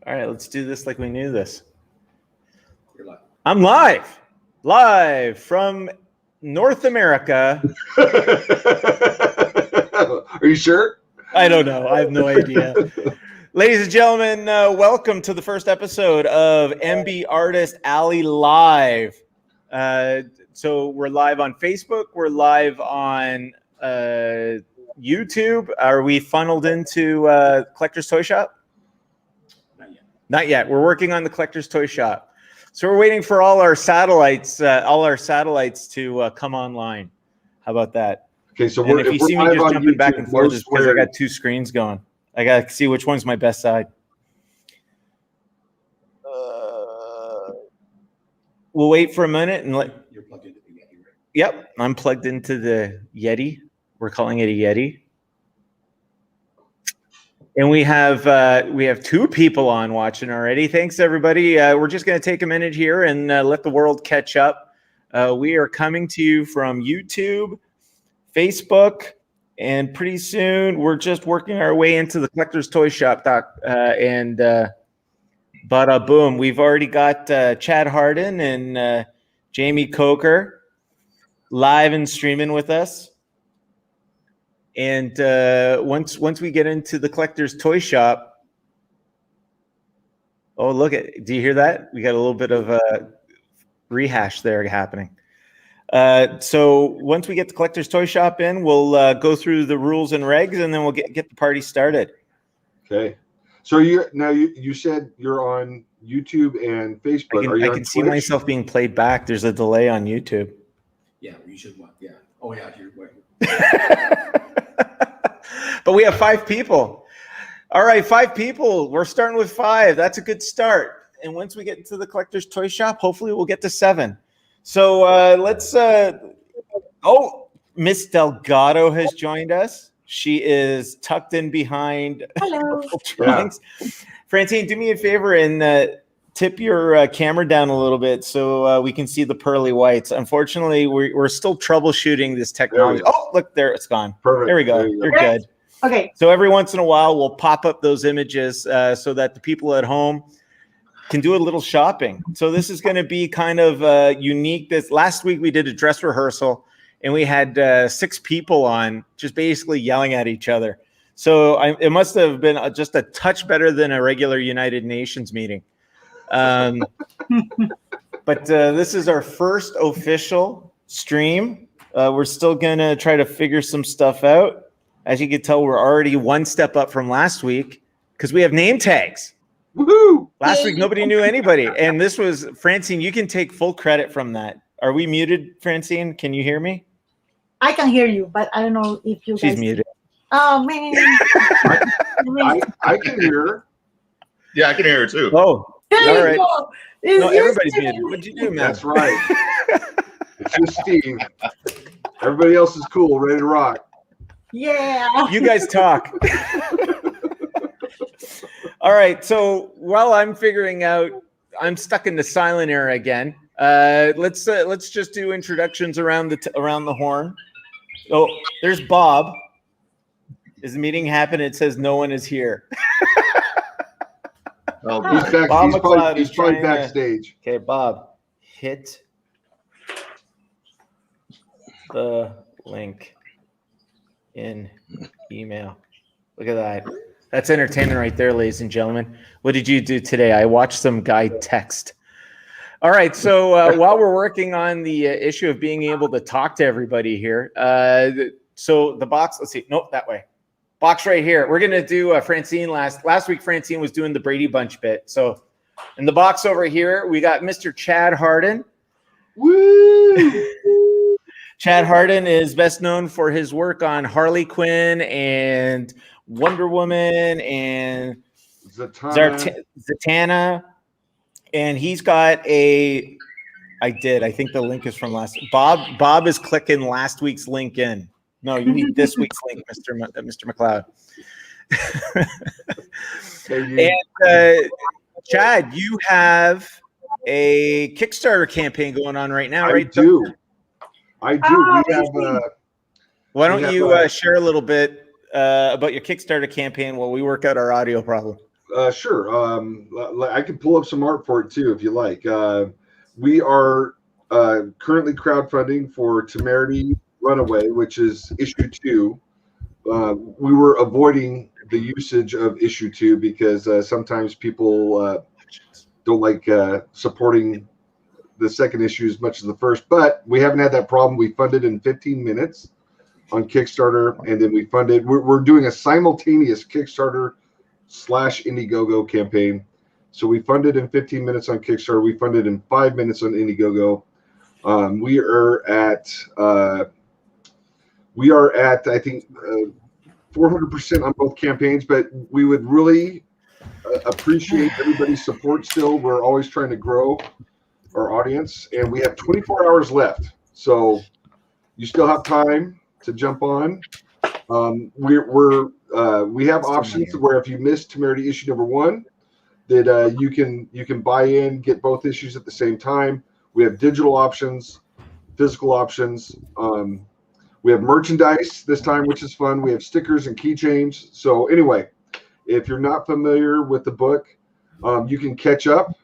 All right, let's do this like we knew this. You're live. I'm live from North America. Are you sure? I don't know. I have no idea. Ladies and gentlemen, welcome to the first episode of MBartist Alley Live. So we're live on Facebook. We're live on YouTube. Are we funneled into Collector's Toy Shop? Not yet. We're working on the Collector's Toy Shop. So we're waiting for all our satellites to come online. How about that? Okay, so if you see me just jumping back and forth, it's because I got two screens going. I got to see which one's my best side. We'll wait for a minute and let. You're plugged into the Yeti, right? Yep, I'm plugged into the Yeti. We're calling it a Yeti. And we have two people on watching already. Thanks, everybody. We're just going to take a minute here and let the world catch up. We are coming to you from YouTube, Facebook, and pretty soon we're just working our way into the Collector's Toy Shop. Bada boom. We've already got Chad Hardin and Jaime Coker live and streaming with us. And once we get into the Collector's Toy Shop, oh, look at, do you hear that? We got a little bit of a rehash there happening. So once we get the Collector's Toy Shop in, we'll go through the rules and regs, and then we'll get the party started. Okay. So you said you're on YouTube and Facebook. I can see myself being played back. There's a delay on YouTube. Yeah, you should want. Yeah. Oh yeah, you're right. But we have 5 people. All right, 5 people. We're starting with 5. That's a good start. And once we get into the Collector's Toy Shop, hopefully we'll get to 7. So let's. Oh, Miss Delgado has joined us. She is tucked in behind. Hello. Yeah. Francine, do me a favor and tip your camera down a little bit so we can see the pearly whites. Unfortunately, we're still troubleshooting this technology. Oh, look there, it's gone. Perfect. There we go. You're good. Okay. So every once in a while, we'll pop up those images so that the people at home can do a little shopping. So this is going to be kind of unique. This last week we did a dress rehearsal, and we had 6 people on, just basically yelling at each other. So it must have been just a touch better than a regular United Nations meeting. But this is our first official stream. We're still going to try to figure some stuff out. As you can tell, we're already one step up from last week because we have name tags. Woohoo! Last week, nobody knew anybody. And this was, Francine, you can take full credit from that. Are we muted, Francine? Can you hear me? I can hear you, but I don't know if you She's guys... muted. Oh, man. I can hear her. Yeah, I can hear her too. Oh, There all right. you go. No, everybody's muted. What'd you do, man? That's right. It's just Steve. Everybody else is cool, ready to rock. Yeah. You guys talk. All right. So while I'm figuring out, I'm stuck in the silent era again. Let's just do introductions around the horn. Oh, there's Bob. Is the meeting happening? It says no one is here. Oh, he's back. Bob McLeod He's probably backstage. Okay, Bob, hit the link in email. Look at that. That's entertainment right there, ladies and gentlemen. What did you do today? I watched some guy text. All right, so while we're working on the issue of being able to talk to everybody here, so the box, let's see, nope, that way. Box right here. We're going to do Francine last week. Francine was doing the Brady Bunch bit. So in the box over here, we got Mr. Chad Hardin. Woo! Chad Hardin is best known for his work on Harley Quinn and Wonder Woman and Zatanna. And he's got I think the link is from last. Bob is clicking last week's link in. No, you need this week's link, Mr. McLeod. And Chad, you have a Kickstarter campaign going on right now, right? I do. We have. Why don't you share a little bit about your Kickstarter campaign while we work out our audio problem? Sure. I can pull up some art for it too if you like. We are currently crowdfunding for Temerity Runaway, which is issue 2. We were avoiding the usage of issue 2 because sometimes people don't like supporting the second issue as much as the first, but we haven't had that problem. We funded in 15 minutes on Kickstarter, and then we funded. We're doing a simultaneous Kickstarter / Indiegogo campaign. So we funded in 15 minutes on Kickstarter. We funded in 5 minutes on Indiegogo. We are at I think 400% on both campaigns, but we would really appreciate everybody's support still. We're always trying to grow our audience, and we have 24 hours left. So you still have time to jump on. We have options where if you missed Temerity issue number 1, that you can buy in, get both issues at the same time. We have digital options, physical options. We have merchandise this time, which is fun. We have stickers and keychains. So anyway, if you're not familiar with the book, you can catch up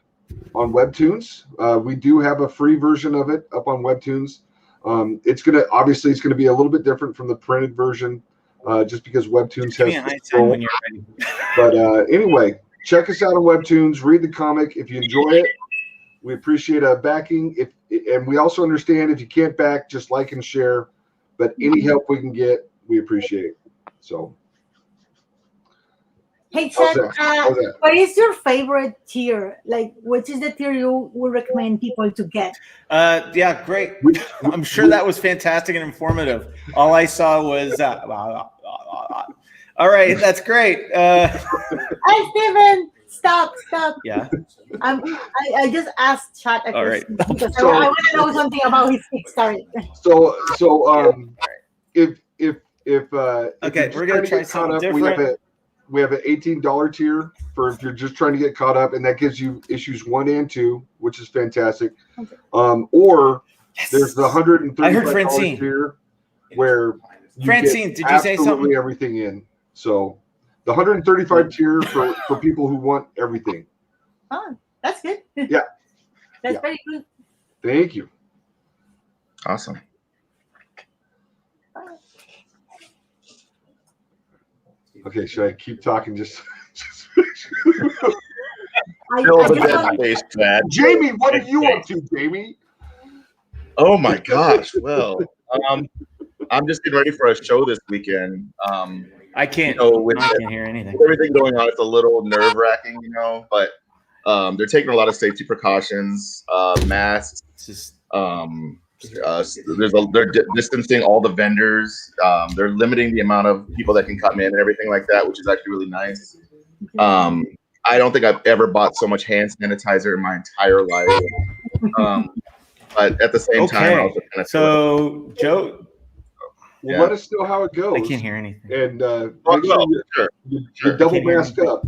on Webtoons. We do have a free version of it up on Webtoons. It's gonna be a little bit different from the printed version, just because Webtoons has. But anyway, check us out on Webtoons. Read the comic if you enjoy it. We appreciate backing. And we also understand if you can't back, just like and share. But any help we can get, we appreciate. So. Hey, Chad, what is your favorite tier? Like, which is the tier you would recommend people to get? Yeah, great. I'm sure that was fantastic and informative. All I saw was, all right, that's great. Hey, Steven, stop. Yeah. I just asked Chad a All right. question because I want to know something about his Kickstarter. So if Okay, we're gonna try something different. We have an $18 tier for if you're just trying to get caught up, and that gives you issues 1 and 2, which is fantastic. Okay. Or there's the $135 tier where Francine, did you say something? Everything in. So the $135 tier for people who want everything. Oh, that's good. Yeah. That's very good. Thank you. Awesome. Okay, should I keep talking? Just Jamie, what are you up to, Jamie? Oh my gosh! Well, I'm just getting ready for a show this weekend. I can't. I can't hear anything. With everything going on, it's a little nerve-wracking, but they're taking a lot of safety precautions, masks. They're distancing all the vendors. They're limiting the amount of people that can come in and everything like that, which is actually really nice. I don't think I've ever bought so much hand sanitizer in my entire life. But at the same time, I also kind of so Joe, let us know how it goes. I can't hear anything. And make sure you double mask up.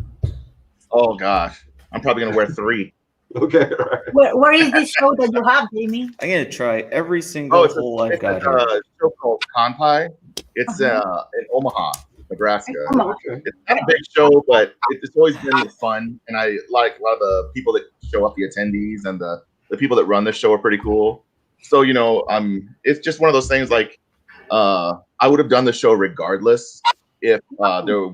Oh gosh, I'm probably gonna wear 3. Okay. Right. Where is this show that you have, Jamie? I'm gonna try every single hole I've got here. It's a show called Conpai. It's in Omaha, Nebraska. Okay. It's not a big show, but it's always been fun, and I like a lot of the people that show up, the attendees, and the people that run the show are pretty cool. So it's just one of those things. Like I would have done the show regardless if there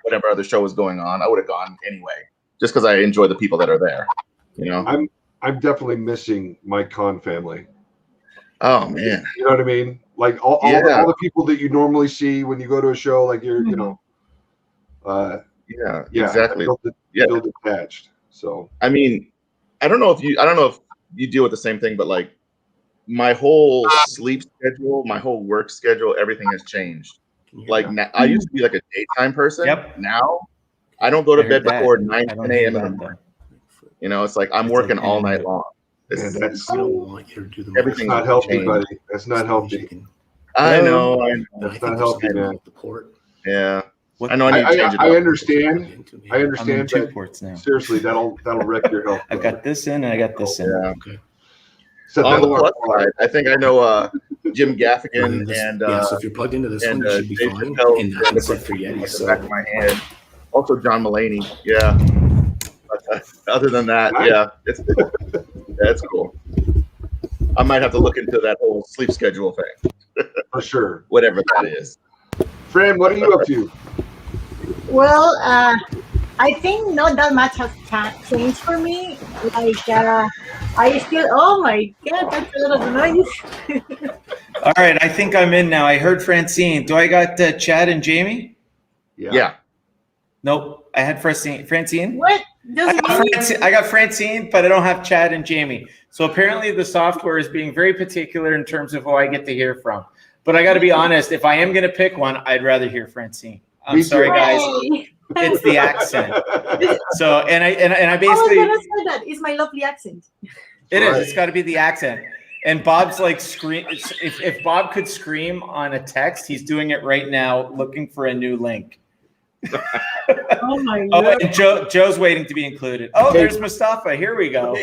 whatever other show was going on. I would have gone anyway, just because I enjoy the people that are there. I'm definitely missing my con family. Oh man, you know what I mean? Like all the people that you normally see when you go to a show, like you're, exactly. Feel detached. So I mean, I don't know if you deal with the same thing, but like my whole sleep schedule, my whole work schedule, everything has changed. Like now, I used to be like a daytime person. Yep. Now I don't go to bed before 9, 10 a.m. in the morning. It's like I'm working all night long. That's everything not healthy, buddy. That's not healthy. I know. That's not healthy, man. Yeah. I know. I need to change it up. I understand. I'm in 2 ports now. Seriously, that'll wreck your health. I've got this in and I got this in. Yeah. Okay. On the plus side, I think I know Jim Gaffigan and so if you're plugged into this one, you should be fine. And that's it for Yeti. So back of my head. Also, John Mulaney. Yeah. Other than that, yeah, that's cool. I might have to look into that whole sleep schedule thing. For sure. Whatever that is. Fran, what are you up to? Well, I think not that much has changed for me. Like, I still, oh my God, that's a lot of noise. All right, I think I'm in now. I heard Francine. Do I got Chad and Jamie? Yeah. Nope, I had Francine. What? I got Francine, but I don't have Chad and Jamie. So apparently the software is being very particular in terms of who I get to hear from. But I got to be honest, if I am going to pick one, I'd rather hear Francine. I'm sorry, guys. It's the accent. So and I basically. I was gonna say that. It's my lovely accent. It is. It's got to be the accent. And Bob's like scream. If Bob could scream on a text, he's doing it right now, looking for a new link. Oh my God. Oh, and Joe's waiting to be included. Oh, there's Mostafa. Here we go.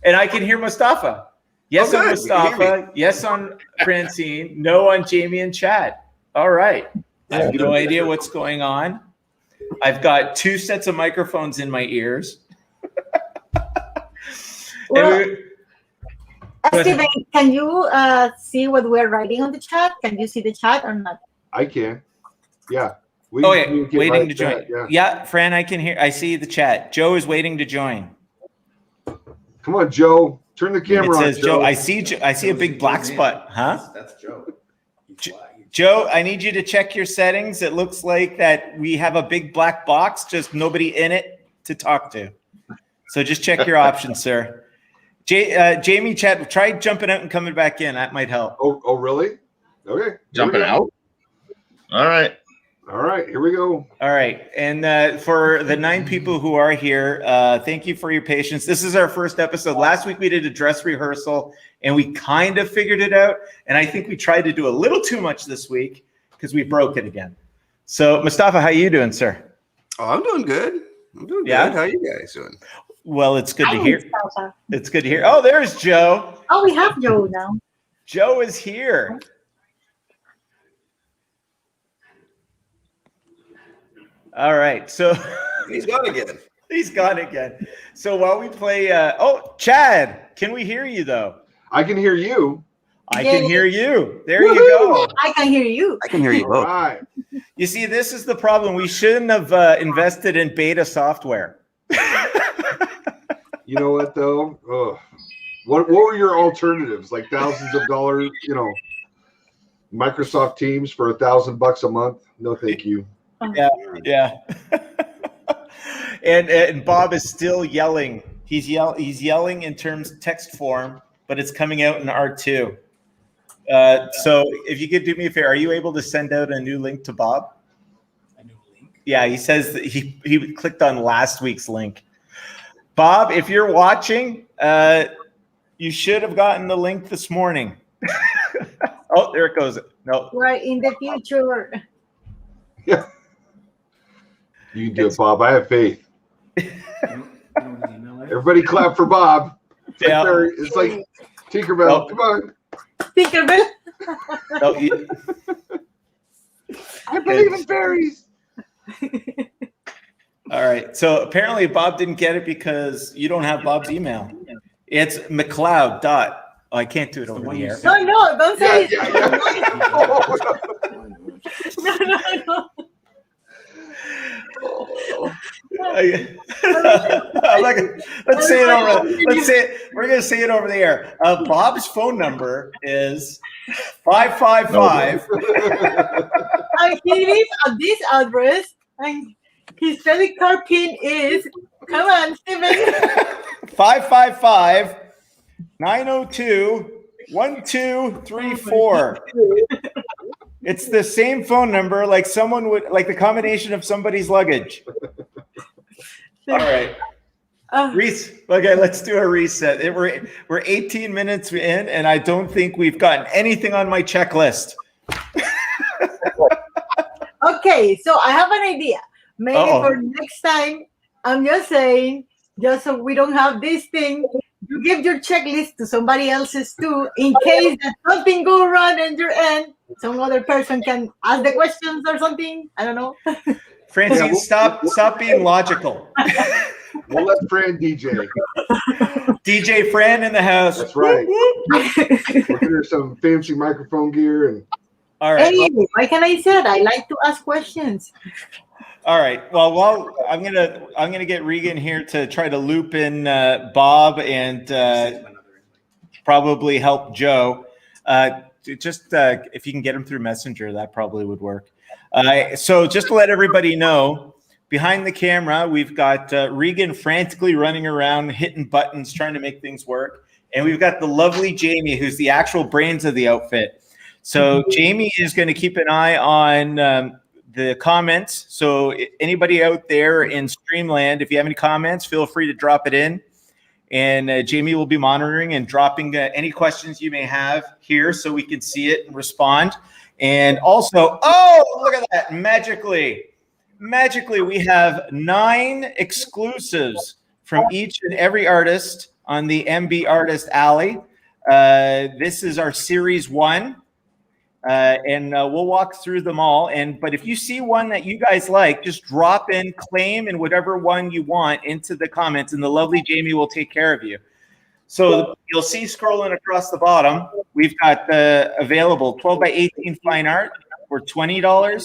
And I can hear Mostafa. Yes on Mostafa. Yes on Francine. No on Jamie and Chad. All right. I have no idea what's going on. I've got 2 sets of microphones in my ears. Well, Steven, can you see what we're writing on the chat? Can you see the chat or not? I can. Yeah. Waiting to join. Yeah, Fran, I can hear. I see the chat. Joe is waiting to join. Come on, Joe. Turn the camera on. It says Joe. I see a big black spot. Huh? That's Joe. Joe, I need you to check your settings. It looks like that we have a big black box, just nobody in it to talk to. So just check your options, sir. Jamie, Chad, try jumping out and coming back in. That might help. Oh, really? Okay. Jumping out? All right. All right, here we go. All right. And for the 9 people who are here, thank you for your patience. This is our first episode. Last week we did a dress rehearsal and we kind of figured it out. And I think we tried to do a little too much this week because we broke it again. So Mostafa, how you doing, sir? Oh, I'm doing good. I'm doing good. How you guys doing? Well, it's good to hear. It's good to hear. Oh, there's Joe. Oh, we have Joe now. Joe is here. All right, so he's gone again. He's gone again. So while we play, Chad, can we hear you though? I can hear you. I can hear you. There you go. I can hear you. I can hear you both. All right. You see, this is the problem. We shouldn't have invested in beta software. You know what though? What were your alternatives? Like thousands of dollars, Microsoft Teams for $1,000 a month? No, thank you. Yeah. And Bob is still yelling. He's yelling in terms of text form, but it's coming out in R2. So if you could do me a favor, are you able to send out a new link to Bob? A new link? Yeah, he says that he clicked on last week's link. Bob, if you're watching, you should have gotten the link this morning. Oh, there it goes. No. We're in the future. Yeah. You can do it, Bob. I have faith. Everybody clap for Bob. It's like Tinkerbell. Oh. Come on. Tinkerbell. I believe in fairies. All right. So apparently Bob didn't get it because you don't have Bob's email. It's McLeod . Oh, I can't do it over the air. No, don't say it. No. I'm like, let's say it over. Let's say it. We're gonna say it over the air. Bob's phone number is 555. And he lives at this address, and his credit card PIN is. Come on, Steven. 555 902 1234. It's the same phone number, like someone would, like the combination of somebody's luggage. All right. Okay, let's do a reset. We're 18 minutes in, and I don't think we've gotten anything on my checklist. Okay, so I have an idea. Maybe for next time, I'm just saying, just so we don't have this thing, you give your checklist to somebody else's too, in case that something go wrong in your end. Some other person can ask the questions or something. I don't know. Francine, stop being logical. We'll let Fran DJ. DJ Fran in the house. That's right. We'll get her some fancy microphone gear and. All right. Hey, why can I say that? I like to ask questions. All right. Well, I'm gonna get Regan here to try to loop in Bob and probably help Joe. If you can get him through Messenger, that probably would work. So just to let everybody know, behind the camera, we've got Regan frantically running around, hitting buttons, trying to make things work, and we've got the lovely Jamie, who's the actual brains of the outfit. So Jamie is going to keep an eye on the comments. So anybody out there in Streamland, if you have any comments, feel free to drop it in. And Jamie will be monitoring and dropping any questions you may have here so we can see it and respond. And also, oh, look at that. Magically, we have 9 exclusives from each and every artist on the MBartist Alley. This is our series 1. And we'll walk through them all. But if you see one that you guys like, just drop in, claim, and whatever one you want into the comments, and the lovely Jamie will take care of you. So you'll see scrolling across the bottom, we've got available 12 by 18 fine art for $20.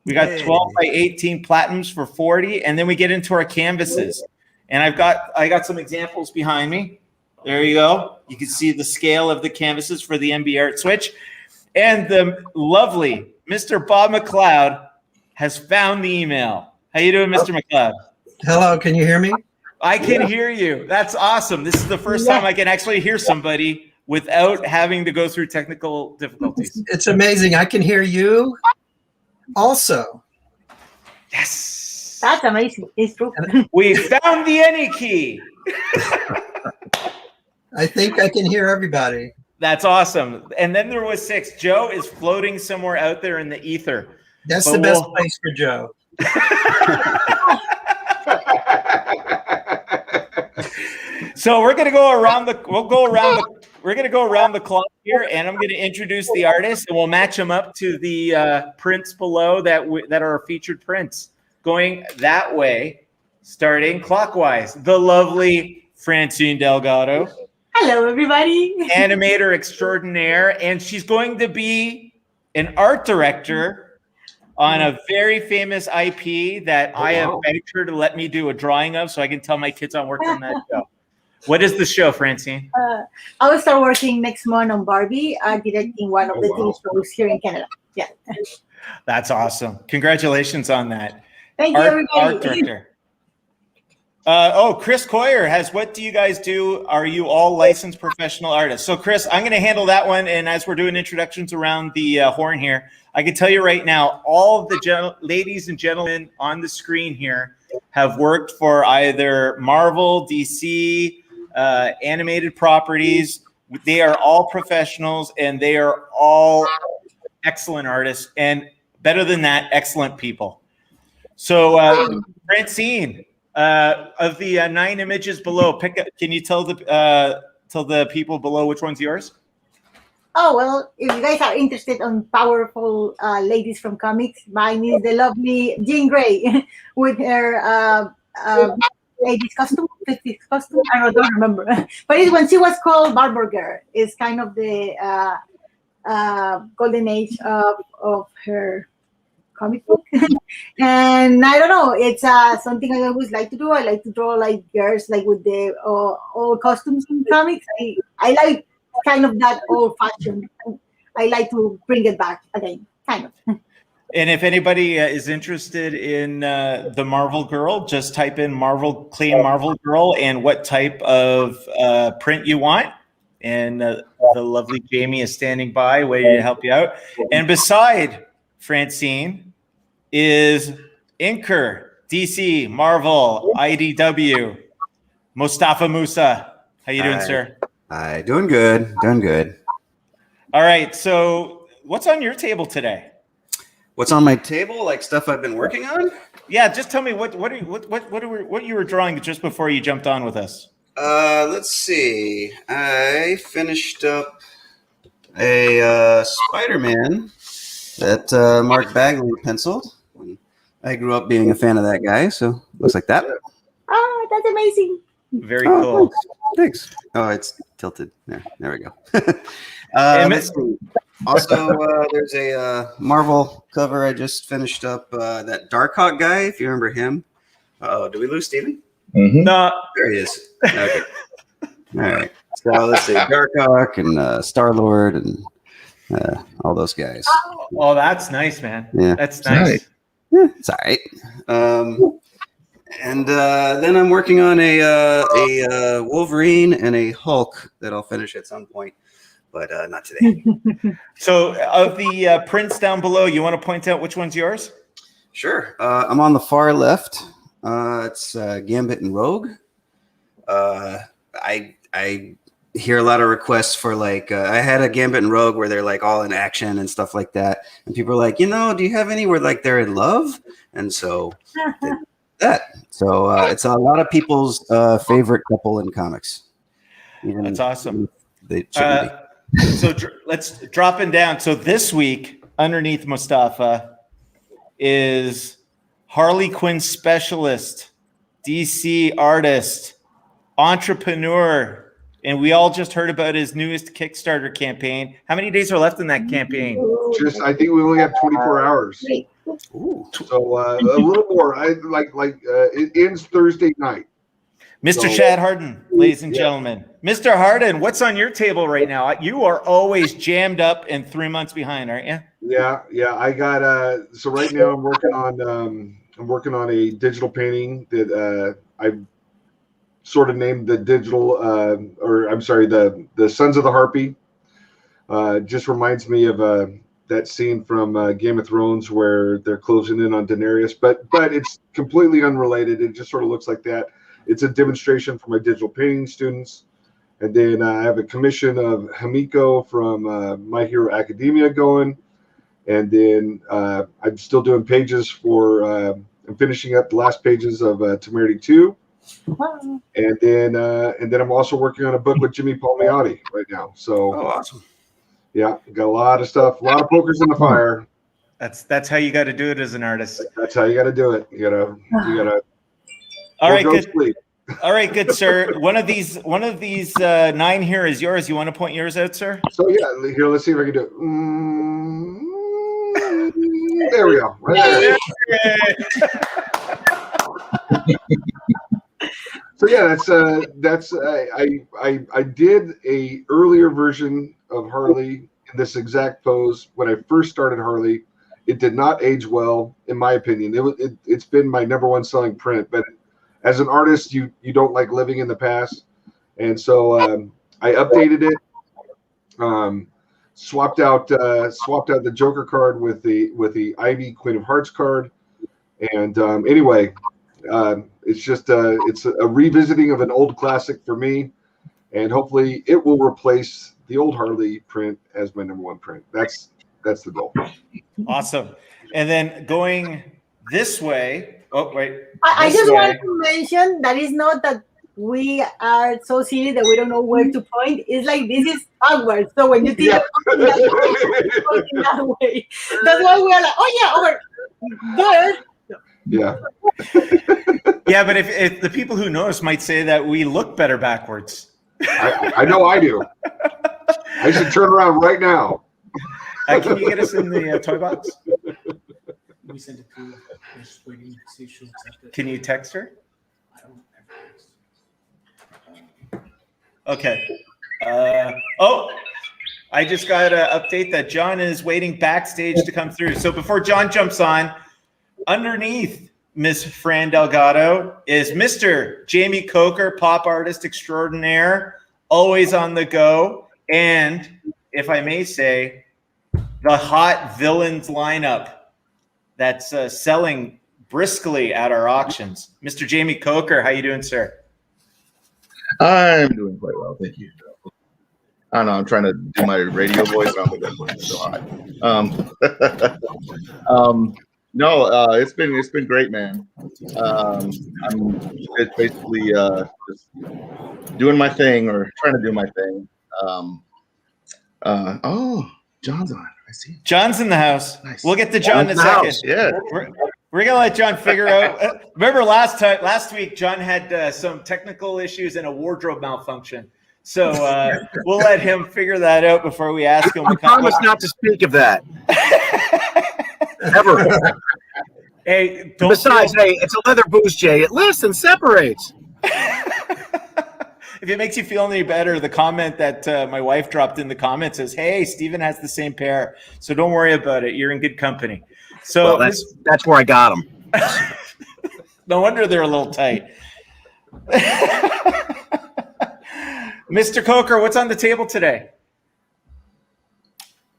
We got 12 by 18 platinums for $40, and then we get into our canvases. And I got some examples behind me. There you go. You can see the scale of the canvases for the MB Art Switch. And the lovely Mr. Bob McLeod has found the email. How you doing, Mr. McLeod? Hello, can you hear me? I can hear you. That's awesome. This is the first time I can actually hear somebody without having to go through technical difficulties. It's amazing. I can hear you also. Yes. That's amazing. It's true. We found the any key. I think I can hear everybody. That's awesome. And then there was 6. Joe is floating somewhere out there in the ether. That's the best place for Joe. So we're gonna go around the. We're gonna go around the clock here, and I'm gonna introduce the artists, and we'll match them up to the prints below that are our featured prints. Going that way, starting clockwise. The lovely Francine Delgado. Hello, everybody. Animator extraordinaire, and she's going to be an art director on a very famous IP that I have begged her to let me do a drawing of so I can tell my kids I'm working on that show. What is the show, Francine? I will start working next month on Barbie, directing one of the TV shows here in Canada. Yeah. That's awesome. Congratulations on that. Thank you, everybody. Art director. Chris Coyer has, what do you guys do? Are you all licensed professional artists? So Chris, I'm going to handle that one. And as we're doing introductions around the horn here, I can tell you right now, all of the ladies and gentlemen on the screen here have worked for either Marvel, DC, animated properties. They are all professionals and they are all excellent artists. And better than that, excellent people. So Francine, of the 9 images below, can you tell the people below which one's yours? Oh, well, if you guys are interested on powerful ladies from comics, mine is the lovely Jean Grey with her ladies costume, 50s costume. I don't remember. But it's when she was called Barber Girl. It's kind of the golden age of her comic book. And I don't know, it's something I always like to do. I like to draw like girls like with the old costumes in comics. I like kind of that old fashioned. I like to bring it back again, kind of. And if anybody is interested in the Marvel Girl, just type in claim Marvel Girl and what type of print you want. And the lovely Jamie is standing by, waiting to help you out. And beside Francine is inker, DC, Marvel, IDW, Mostafa Moussa. How you doing, sir? Hi, doing good, doing good. All right, so what's on your table today? What's on my table? Like stuff I've been working on? Yeah, just tell me what you were drawing just before you jumped on with us. Let's see. I finished up a Spider-Man that Mark Bagley penciled. I grew up being a fan of that guy, so looks like that. Oh, that's amazing. Very cool. Thanks. Oh, it's tilted. There we go. And let's see. Also, there's a Marvel cover I just finished up. That Darkhawk guy, if you remember him. Oh, did we lose Steven? No, There he is. Okay. All right. So let's see. Darkhawk and Star-Lord and all those guys. oh, that's nice, man. Yeah. That's nice. Yeah, it's all right. And then I'm working on a Wolverine and a Hulk that I'll finish at some point, but not today. So, of the prints down below, you want to point out which one's yours? Sure. I'm on the far left. It's Gambit and Rogue. I hear a lot of requests for like I had a Gambit and Rogue where they're like all in action and stuff like that, and people are like, do you have any where like they're in love? And so that. So it's a lot of people's favorite couple in comics. Even That's awesome. They shouldn't be. So let's drop it down. So this week, underneath Mostafa, is Harley Quinn specialist, DC artist, entrepreneur, and we all just heard about his newest Kickstarter campaign. How many days are left in that campaign? I think we only have 24 hours. Ooh. So a little more. It ends Thursday night. Mr. So- Chad Hardin, ladies and Yeah. gentlemen. Mr. Hardin, what's on your table right now? You are always jammed up and 3 months behind, aren't you? Yeah. I got so right now I'm working on a digital painting that I sort of named the digital the Sons of the Harpy. Just reminds me of that scene from Game of Thrones where they're closing in on Daenerys, but it's completely unrelated. It just sort of looks like that. It's a demonstration for my digital painting students. And then I have a commission of Hamiko from My Hero Academia going. And then I'm still doing pages for, I'm finishing up the last pages of Temerity 2. And then I'm also working on a book with Jimmy Palmiotti right now. So, Awesome. yeah, got a lot of stuff, a lot of pokers in the fire. That's how you got to do it as an artist. That's how you got to do it. You gotta. All right, go good. sleep. All right, good, sir. One of these 9 here is yours. You want to point yours out, sir? So yeah, here, let's see if I can do it. There we go. Right there. So yeah, I did a earlier version of Harley in this exact pose when I first started Harley. It did not age well, in my opinion. It's been my #1 selling print, but as an artist, you don't like living in the past, and so I updated it, swapped out the Joker card with the Ivy Queen of Hearts card, and anyway, it's just it's a revisiting of an old classic for me, and hopefully it will replace the old Harley print as my #1 print. That's the goal. Awesome. And then going this way. Oh, wait. I this just way. wanted to mention that it's not that we are so silly that we don't know where to point. It's like this is awkward. So when you think pointing that way, that's why we are like, oh yeah, over there. Yeah. Yeah, but if the people who know us might say that we look better backwards. I know I do. I should turn around right now. Can you get us in the toy box? We sent it to her. We're just waiting to see if she'll accept it. Can you text her? I don't Okay. I just got an update that John is waiting backstage to come through. So before John jumps on, underneath Miss Fran Delgado is Mr. Jaime Coker, pop artist extraordinaire, always on the go. And if I may say, the hot villains lineup that's selling briskly at our auctions. Mr. Jaime Coker, how you doing, sir? I'm doing quite well, thank you. I don't know. I'm trying to do my radio voice. I don't think that's working so hard. No, it's been great, man. It's basically just doing my thing or trying to do my thing. Oh, John's on. I see. John's in the house. Nice. We'll get to John in a John's in the second. Yeah. We're gonna let John figure out. Remember last week, John had some technical issues and a wardrobe malfunction. So we'll let him figure that out before we ask him. I promise not to speak of that. Ever. Hey, besides, hey, it's a leather boost, Jay. It lifts and separates. If it makes you feel any better, the comment that my wife dropped in the comments says, "Hey, Steven has the same pair, so don't worry about it. You're in good company." So well, that's where I got them. No wonder they're a little tight. Mr. Coker, what's on the table today?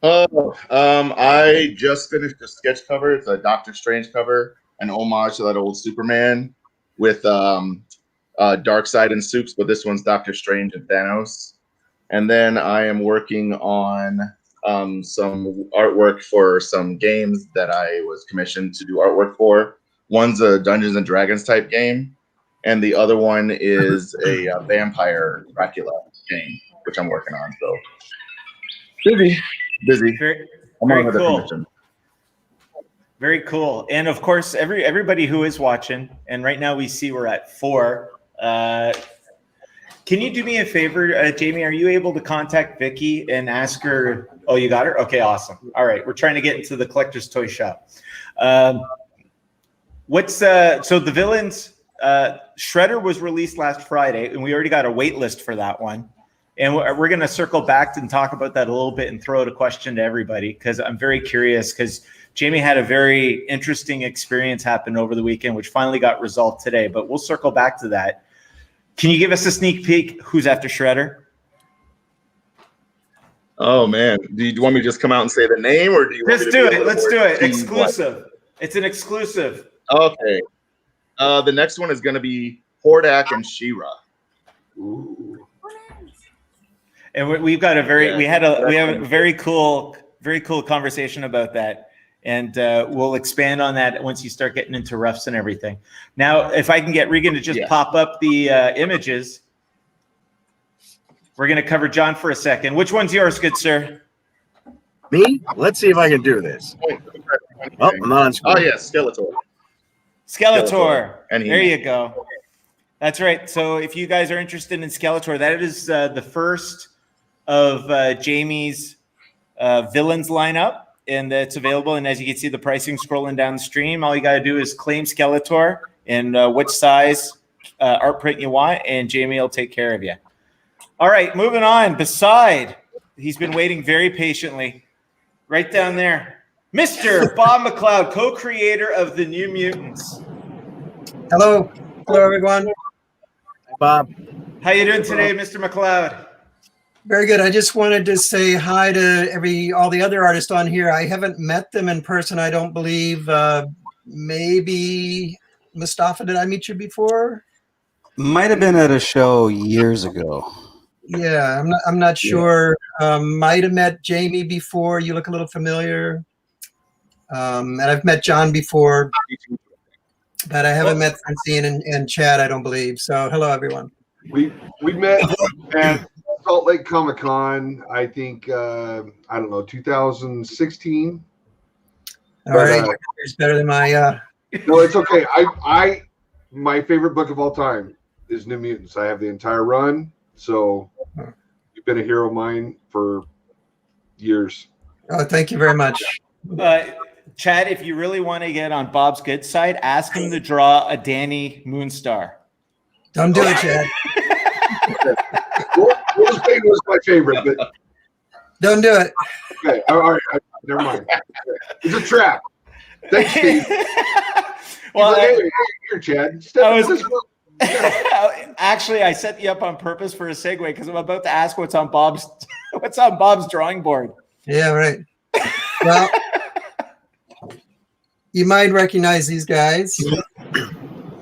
I just finished a sketch cover. It's a Doctor Strange cover, an homage to that old Superman with Darkseid and Supes, but this one's Doctor Strange and Thanos. And then I am working on some artwork for some games that I was commissioned to do artwork for. One's a Dungeons and Dragons type game, and the other one is a vampire Dracula game, which I'm working on. So busy. Very Very cool. Very cool. And of course, everybody who is watching, and right now we see we're at 4. Can you do me a favor, Jamie? Are you able to contact Vicky and ask her? Oh, you got her? Okay, awesome. All right, we're trying to get into the collector's toy shop. So the Villains Shredder was released last Friday, and we already got a wait list for that one. And we're going to circle back and talk about that a little bit and throw out a question to everybody because I'm very curious because Jamie had a very interesting experience happen over the weekend, which finally got resolved today. But we'll circle back to that. Can you give us a sneak peek? Who's after Shredder? Oh man, do you want me to just come out and say the name, or do you? Just do it. Let's do it. Exclusive. It's an exclusive. Okay. The next one is going to be Hordak and She-Ra. Ooh. And we've got a very we have a very cool conversation about that. And we'll expand on that once you start getting into roughs and everything. Now, if I can get Regan to just pop up the images, we're going to cover John for a second. Which one's yours, good sir? Me? Let's see if I can do this. Oh, I'm not on screen. Oh, yeah, Skeletor. Skeletor. And there you go. That's right. So if you guys are interested in Skeletor, that is the first of Jamie's villains lineup. And it's available. And as you can see, the pricing scrolling down the stream, all you got to do is claim Skeletor and which size art print you want, and Jamie will take care of you. All right, moving on. Beside, he's been waiting very patiently. Right down there, Mr. Bob McLeod, co-creator of the New Mutants. Hello. Hello, everyone. Bob. How you doing today, Mr. McLeod? Very good. I just wanted to say hi to all the other artists on here. I haven't met them in person, I don't believe. Maybe Mostafa, did I meet you before? Might have been at a show years ago. Yeah, I'm not sure. Might have met Jamie before. You look a little familiar. And I've met John before, but I haven't met Francine and Chad, I don't believe. So hello, everyone. We met at Salt Lake Comic Con, I think, I don't know, 2016. All right, it's better than my. No, it's okay. My favorite book of all time is New Mutants. I have the entire run, so you've been a hero of mine for years. Oh, thank you very much. Chad, if you really want to get on Bob's good side, ask him to draw a Danny Moonstar. Don't do it, Chad. Rose Pain was my favorite, but don't do it. Okay, all right, never mind. It's a trap. Thanks, Steve. Well, like, hey, here, Chad. Actually, I set you up on purpose for a segue because I'm about to ask what's on Bob's drawing board. Yeah, right. Well, you might recognize these guys.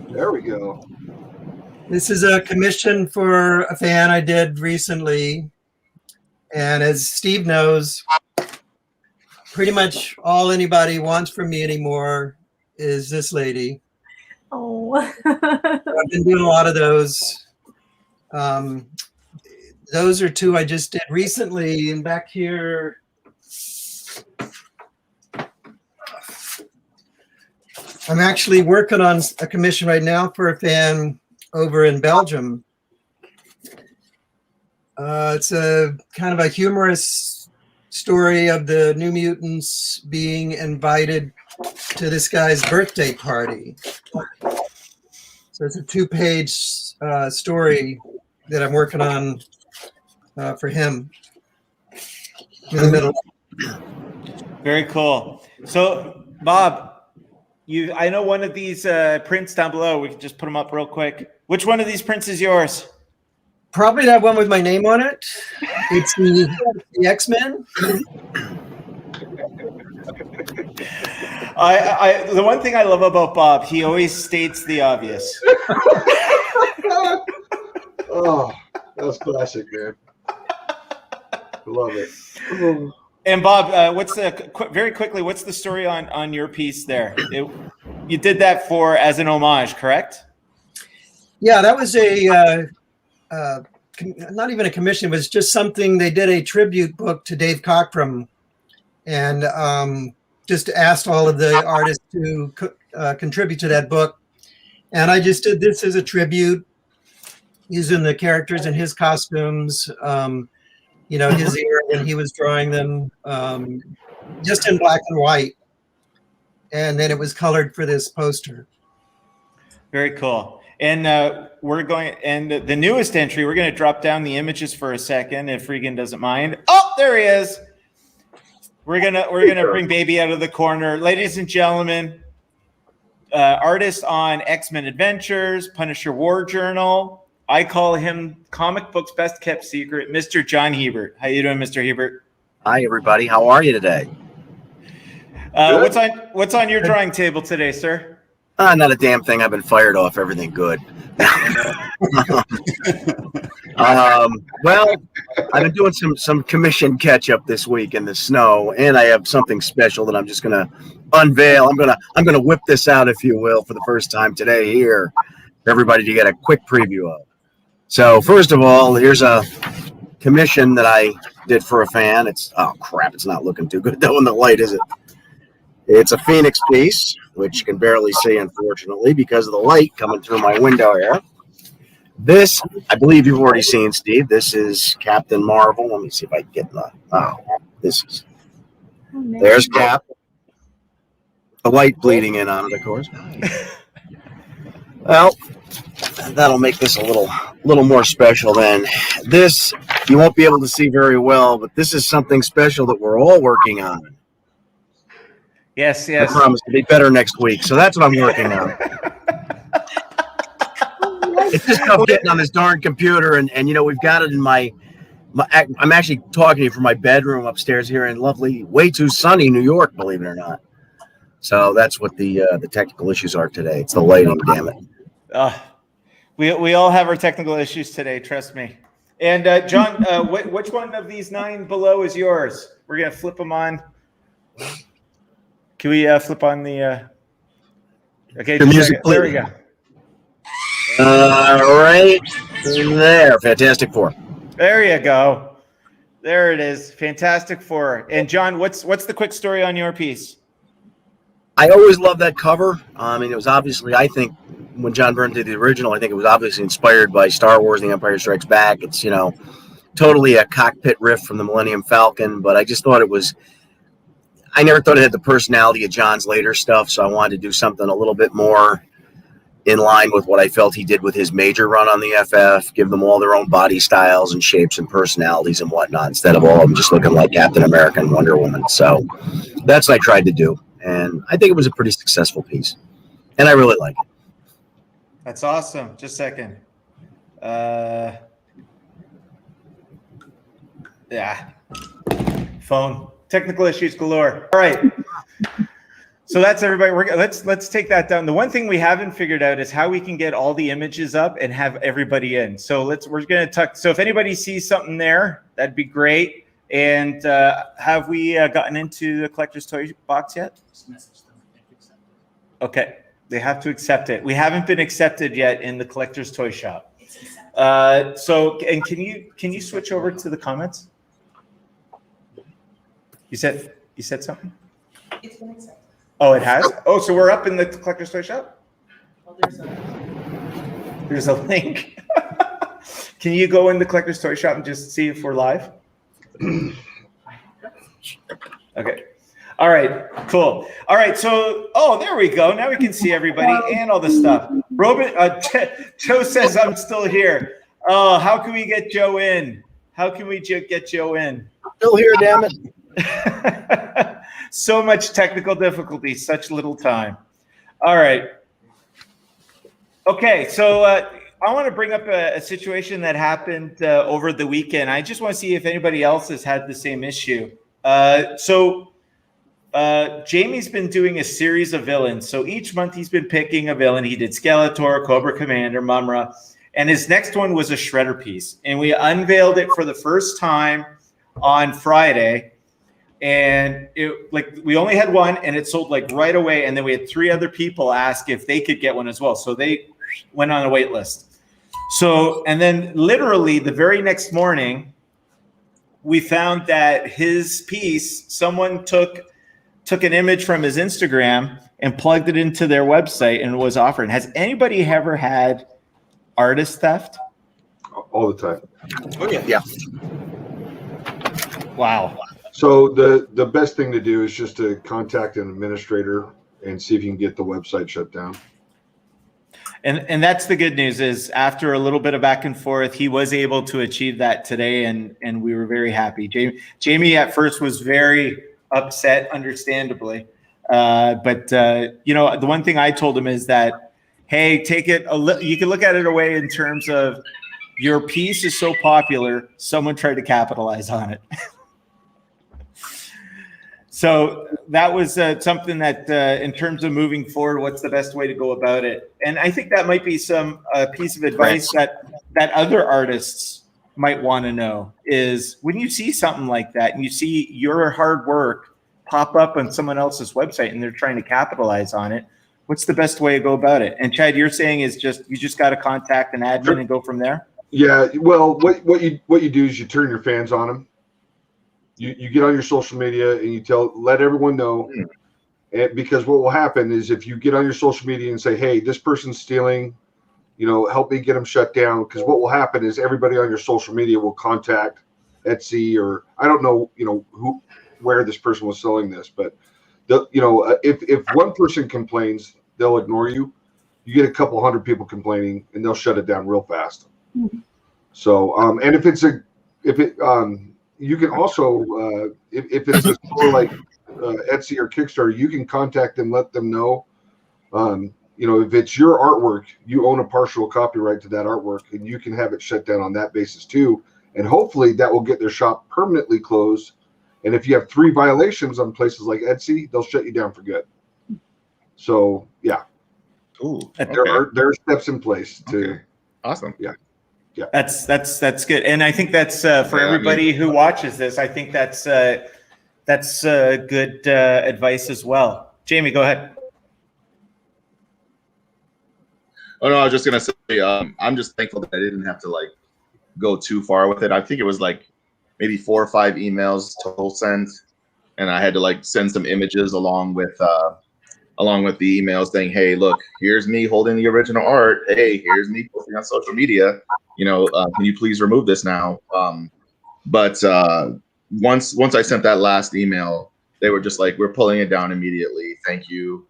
There we go. This is a commission for a fan I did recently. And as Steve knows, pretty much all anybody wants from me anymore is this lady. Oh. I've been doing a lot of those. Those are two I just did recently. And back here, I'm actually working on a commission right now for a fan over in Belgium. It's a kind of a humorous story of the New Mutants being invited to this guy's birthday party. So it's a 2-page story that I'm working on for him in the middle. Very cool. So, Bob, I know one of these prints down below. We can just put them up real quick. Which one of these prints is yours? Probably that one with my name on it. It's the X-Men. The one thing I love about Bob, he always states the obvious. Oh, that's classic, man. Love it. And Bob, very quickly, what's the story on your piece there? You did that as an homage, correct? Yeah, that was not even a commission. It was just something. They did a tribute book to Dave Cockrum, and just asked all of the artists to contribute to that book. And I just did this as a tribute, using the characters in his costumes, you know, his ear when he was drawing them, just in black and white. And then it was colored for this poster. Very cool. And the newest entry, we're going to drop down the images for a second if Regan doesn't mind. Oh, there he is. We're gonna bring baby out of the corner. Ladies and gentlemen, artist on X-Men Adventures, Punisher War Journal. I call him comic books best kept secret, Mr. John Hebert. How you doing, Mr. Hebert? Hi, everybody. How are you today? What's on your drawing table today, sir? Not a damn thing. I've been fired off. Everything good. Well, I've been doing some commission catch up this week in the snow, and I have something special that I'm just gonna unveil. I'm gonna whip this out, if you will, for the first time today here for everybody to get a quick preview of. So first of all, here's a commission that I did for a fan. It's not looking too good though in the light, is it? It's a Phoenix piece, which you can barely see, unfortunately, because of the light coming through my window here. This, I believe you've already seen, Steve. This is Captain Marvel. Let me see if I can get there's Cap. The light bleeding in on it, of course. Well, that'll make this a little more special then. This, you won't be able to see very well, but this is something special that we're all working on. Yes. I promise to be better next week. So that's what I'm working on. It's just tough getting on this darn computer, and you know, we've got it in my I'm actually talking to you from my bedroom upstairs here in lovely, way too sunny New York, believe it or not. So that's what the technical issues are today. It's the lighting, damn it. We all have our technical issues today, trust me. And John, which one of these 9 below is yours? We're gonna flip them on. Can we flip on the? Okay, the music. There we go. Right there, Fantastic Four. There you go. There it is, Fantastic Four. And John, what's the quick story on your piece? I always loved that cover. I mean, it was obviously, I think, when John Byrne did the original, I think it was obviously inspired by Star Wars: The Empire Strikes Back. It's, you know, totally a cockpit riff from the Millennium Falcon, but I just thought it was. I never thought it had the personality of John's later stuff, so I wanted to do something a little bit more in line with what I felt he did with his major run on the FF, give them all their own body styles and shapes and personalities and whatnot, instead of all of them just looking like Captain America and Wonder Woman. So that's what I tried to do, and I think it was a pretty successful piece, and I really like it. That's awesome. Just a second. Yeah. Phone. Technical issues galore. All right. So that's everybody. Let's take that down. The one thing we haven't figured out is how we can get all the images up and have everybody in. So we're going to talk. So if anybody sees something there, that'd be great. And have we gotten into the collector's toy box yet? Okay. They have to accept it. We haven't been accepted yet in the collector's toy shop. So, and can you switch over to the comments? You said something? It's been accepted. Oh, it has? Oh, so we're up in the collector's toy shop? Oh, There's a link. Can you go in the collector's toy shop and just see if we're live? Okay. All right, cool. All right, so, oh, there we go. Now we can see everybody and all the stuff. Joe says I'm still here. Oh, how can we get Joe in? How can we get Joe in? Still here, damn it. So much technical difficulty, such little time. All right. Okay, so I want to bring up a situation that happened over the weekend. I just want to see if anybody else has had the same issue. Jamie's been doing a series of villains. So each month he's been picking a villain. He did Skeletor, Cobra Commander, Mumra, and his next one was a Shredder piece. And we unveiled it for the first time on Friday. And we only had one, and it sold like right away. And then we had 3 other people ask if they could get one as well. So they went on a wait list. So, and then literally the very next morning, we found that his piece, someone took an image from his Instagram and plugged it into their website and was offering. Has anybody ever had artist theft? All the time. Oh, yeah. Wow. So the best thing to do is just to contact an administrator and see if you can get the website shut down. And that's the good news is after a little bit of back and forth, he was able to achieve that today, and we were very happy. Jamie at first was very upset, understandably. But you know, the one thing I told him is that, hey, take it you can look at it away in terms of your piece is so popular, someone tried to capitalize on it. So that was something that in terms of moving forward, what's the best way to go about it? And I think that might be some piece of advice that other artists might want to know is when you see something like that and you see your hard work pop up on someone else's website and they're trying to capitalize on it, what's the best way to go about it? And Chad, you're saying is you just got to contact an admin and go from there? Yeah, well, what you do is you turn your fans on them. You get on your social media and you let everyone know, and because what will happen is if you get on your social media and say, hey, this person's stealing, you know, help me get them shut down. Because what will happen is everybody on your social media will contact Etsy or I don't know, you know, where this person was selling this, but you know, if one person complains, they'll ignore you. You get a couple hundred people complaining and they'll shut it down real fast. Mm-hmm. So, and you can also, if it's a store like Etsy or Kickstarter, you can contact them, let them know. You know, if it's your artwork, you own a partial copyright to that artwork, and you can have it shut down on that basis too. And hopefully that will get their shop permanently closed. And if you have 3 violations on places like Etsy, they'll shut you down for good. So yeah, there are steps in place to. Okay. Awesome. Yeah. Yeah, that's good, and I think that's for everybody who watches this. I think that's good advice as well. Jamie, go ahead. Oh no, I was just gonna say I'm just thankful that I didn't have to like go too far with it. I think it was like maybe 4 or 5 emails total sent, and I had to like send some images along with the emails saying, hey, look, here's me holding the original art. Hey, here's me posting on social media. You know, can you please remove this now? But once I sent that last email, they were just like, we're pulling it down immediately. Thank you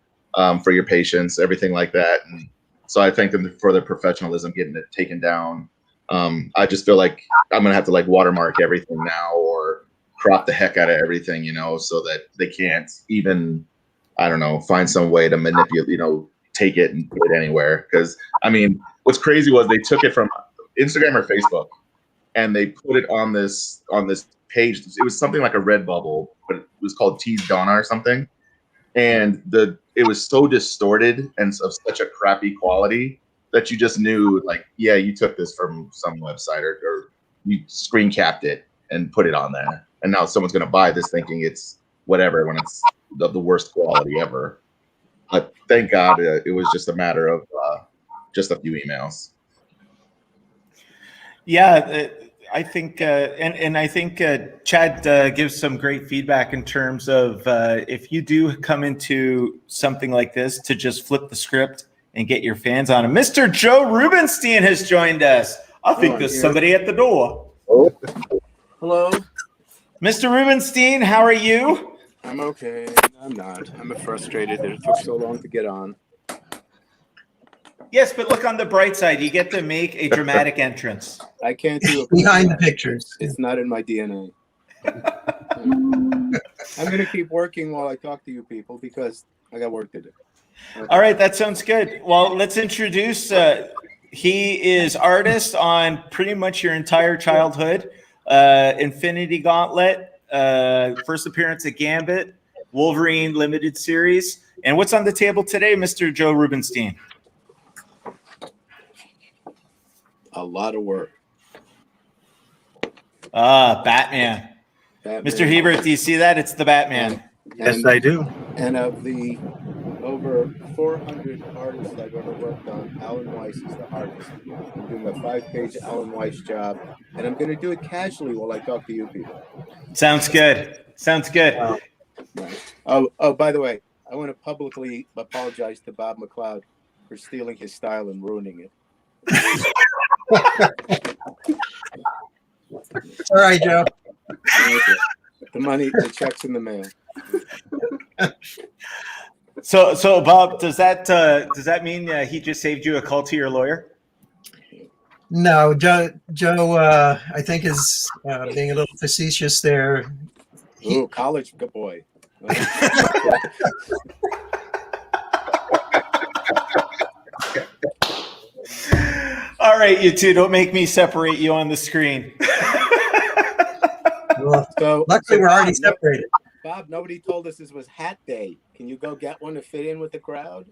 for your patience, everything like that. And so I thank them for their professionalism getting it taken down. I just feel like I'm gonna have to like watermark everything now or crop the heck out of everything, you know, so that they can't even, I don't know, find some way to manipulate, you know, take it and put it anywhere. Because I mean, what's crazy was they took it from Instagram or Facebook and they put it on this page. It was something like a Redbubble, but it was called Tease Donna or something. And it was so distorted and of such a crappy quality that you just knew, like, yeah, you took this from some website or you screen capped it and put it on there. And now someone's gonna buy this thinking it's whatever when it's the worst quality ever. But thank God it was just a matter of just a few emails. Yeah, I think Chad gives some great feedback in terms of if you do come into something like this, to just flip the script and get your fans on it. Mr. Joe Rubinstein has joined us. I think there's somebody at the door. Oh, hello. Mr. Rubinstein, how are you? I'm okay. I'm not. I'm frustrated that it took so long to get on. Yes, but look on the bright side. You get to make a dramatic entrance. I can't do it Behind the pictures. It's not in my DNA. I'm going to keep working while I talk to you people because I got work to do. Okay. All right, that sounds good. Well, let's introduce. He is artist on pretty much your entire childhood. Infinity Gauntlet, first appearance at Gambit, Wolverine limited series. And what's on the table today, Mr. Joe Rubinstein? A lot of work. Batman. Mr. Hebert, do you see that? It's the Batman. Yes, I do. And of the over 400 artists I've ever worked on, Alan Weiss is the hardest. I'm doing a 5-page Alan Weiss job, and I'm going to do it casually while I talk to you people. Sounds good. Sounds good. Right. Oh, by the way, I want to publicly apologize to Bob McLeod for stealing his style and ruining it. It's all right, Joe. Okay. The money, the check's in the mail. So Bob, does that mean he just saved you a call to your lawyer? No, Joe I think is being a little facetious there. Ooh, college good boy. All right, you two, don't make me separate you on the screen. Well, So luckily, we're already Bob, separated. Bob, nobody told us this was hat day. Can you go get one to fit in with the crowd?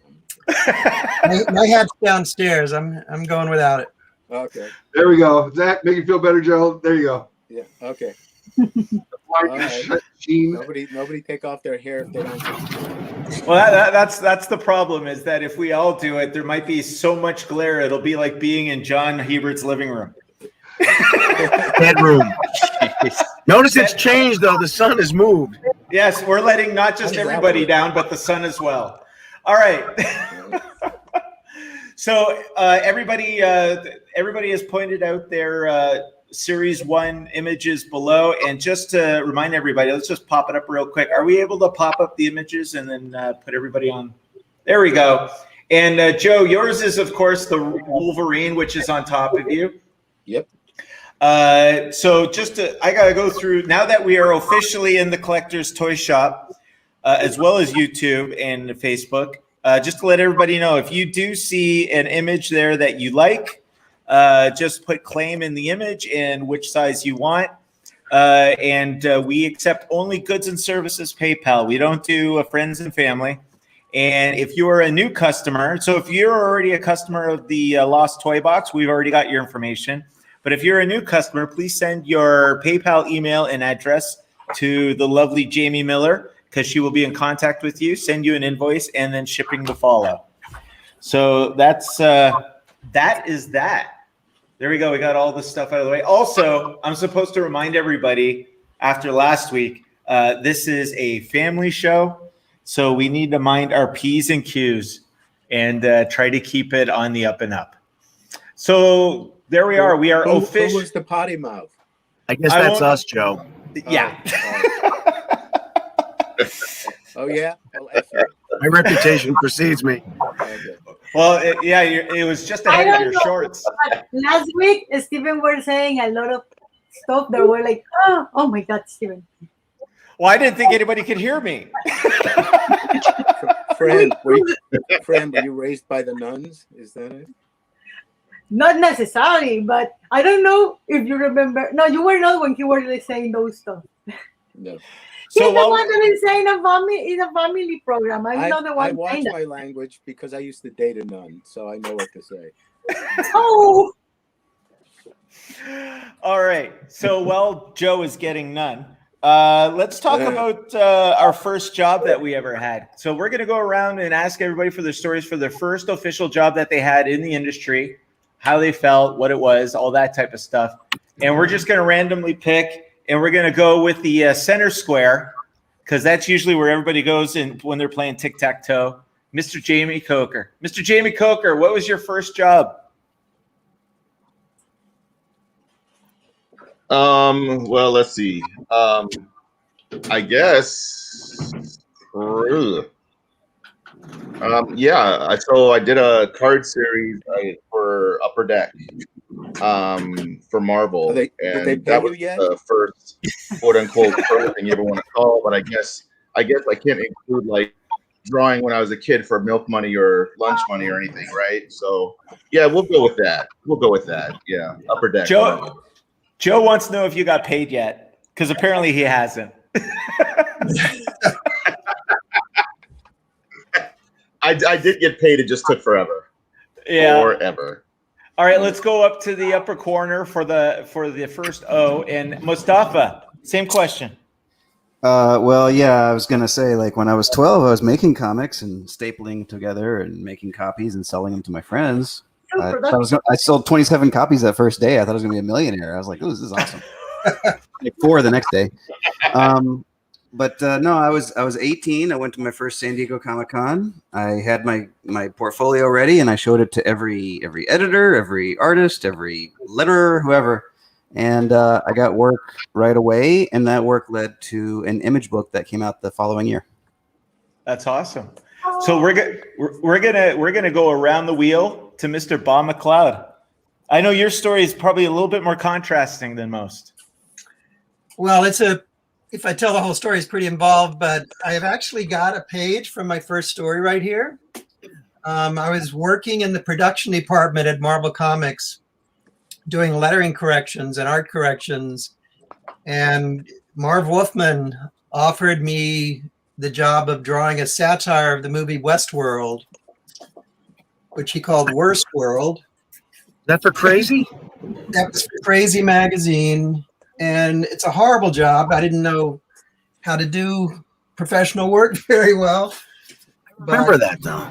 My hat's downstairs. I'm going without it. Okay. There we go. Zach, make you feel better, Joe. There you go. Yeah. Okay. All right. Gene. Nobody take off their hair if they don't. Well, that's the problem, is that if we all do it, there might be so much glare. It'll be like being in John Hebert's living room. Bedroom. Notice it's changed, though. The sun has moved. Yes, we're letting not just everybody down, but the sun as well. All right. So everybody has pointed out their Series 1 images below. And just to remind everybody, let's just pop it up real quick. Are we able to pop up the images and then put everybody on? There we go. And Joe, yours is, of course, the Wolverine, which is on top of you. Yep. So I got to go through, now that we are officially in the Collector's Toy Shop, as well as YouTube and Facebook, just to let everybody know, if you do see an image there that you like, just put claim in the image and which size you want. And we accept only goods and services PayPal. We don't do friends and family. And if you are a new customer, so if you're already a customer of the Lost Toy Box, we've already got your information. But if you're a new customer, please send your PayPal email and address to the lovely Jamie Miller, because she will be in contact with you, send you an invoice, and then shipping to follow. So that is that. There we go. We got all this stuff out of the way. Also, I'm supposed to remind everybody after last week, this is a family show, so we need to mind our P's and Q's and try to keep it on the up and up. So there we are. We are official. Who was the potty mouth? I guess that's us, Joe. Yeah. Oh yeah. Well, F you. My reputation precedes me. Okay. Well, it was just I ahead of don't your know, shorts. but last week, Stephen was saying a lot of stuff that were like, oh my God, Stephen. Well, I didn't think anybody could hear me. Friend, were you raised by the nuns? Is that it? Not necessarily, but I don't know if you remember. No, you were not when he was saying those stuff. No. He's the one that is saying in a family program. I'm not the one I watch saying my language because I used to date a nun, so I know what to say. Oh. All right. So while Joe is getting none, let's talk about our first job that we ever had. So we're going to go around and ask everybody for their stories for their first official job that they had in the industry, how they felt, what it was, all that type of stuff. and we're just going to randomly pick, and we're going to go with the center square, because that's usually where everybody goes when they're playing tic-tac-toe. Mr. Jaime Coker. Mr. Jaime Coker, what was your first job? Well, let's see. I guess. Yeah. So I did a card series for Upper Deck, for Marvel, Did they pay that was you yet? the first quote unquote pro thing you ever want to call. But I guess I can't include like drawing when I was a kid for milk money or lunch money or anything, right? So yeah, we'll go with that. Yeah, Upper Deck. Joe wants to know if you got paid yet, because apparently he hasn't. I did get paid. It just took forever. Yeah. Forever. All right, let's go up to the upper corner for the first O. And Mostafa, same question. Well, yeah, I was gonna say, like, when I was 12, I was making comics and stapling together and making copies and selling them to my friends. I sold 27 copies that first day. I thought I was gonna be a millionaire. I was like, "Oh, this is awesome!" Like 4 the next day. But no, I was 18. I went to my first San Diego Comic-Con. I had my portfolio ready, and I showed it to every editor, every artist, every letterer, whoever. And I got work right away, and that work led to an image book that came out the following year. That's awesome. So we're gonna go around the wheel to Mr. Bob McLeod. I know your story is probably a little bit more contrasting than most. Well, if I tell the whole story, it's pretty involved, but I have actually got a page from my first story right here. I was working in the production department at Marvel Comics, doing lettering corrections and art corrections, and Marv Wolfman offered me the job of drawing a satire of the movie Westworld, which he called Worst World. That for Crazy? That was for Crazy magazine. And it's a horrible job. I didn't know how to do professional work very well. Remember that, though.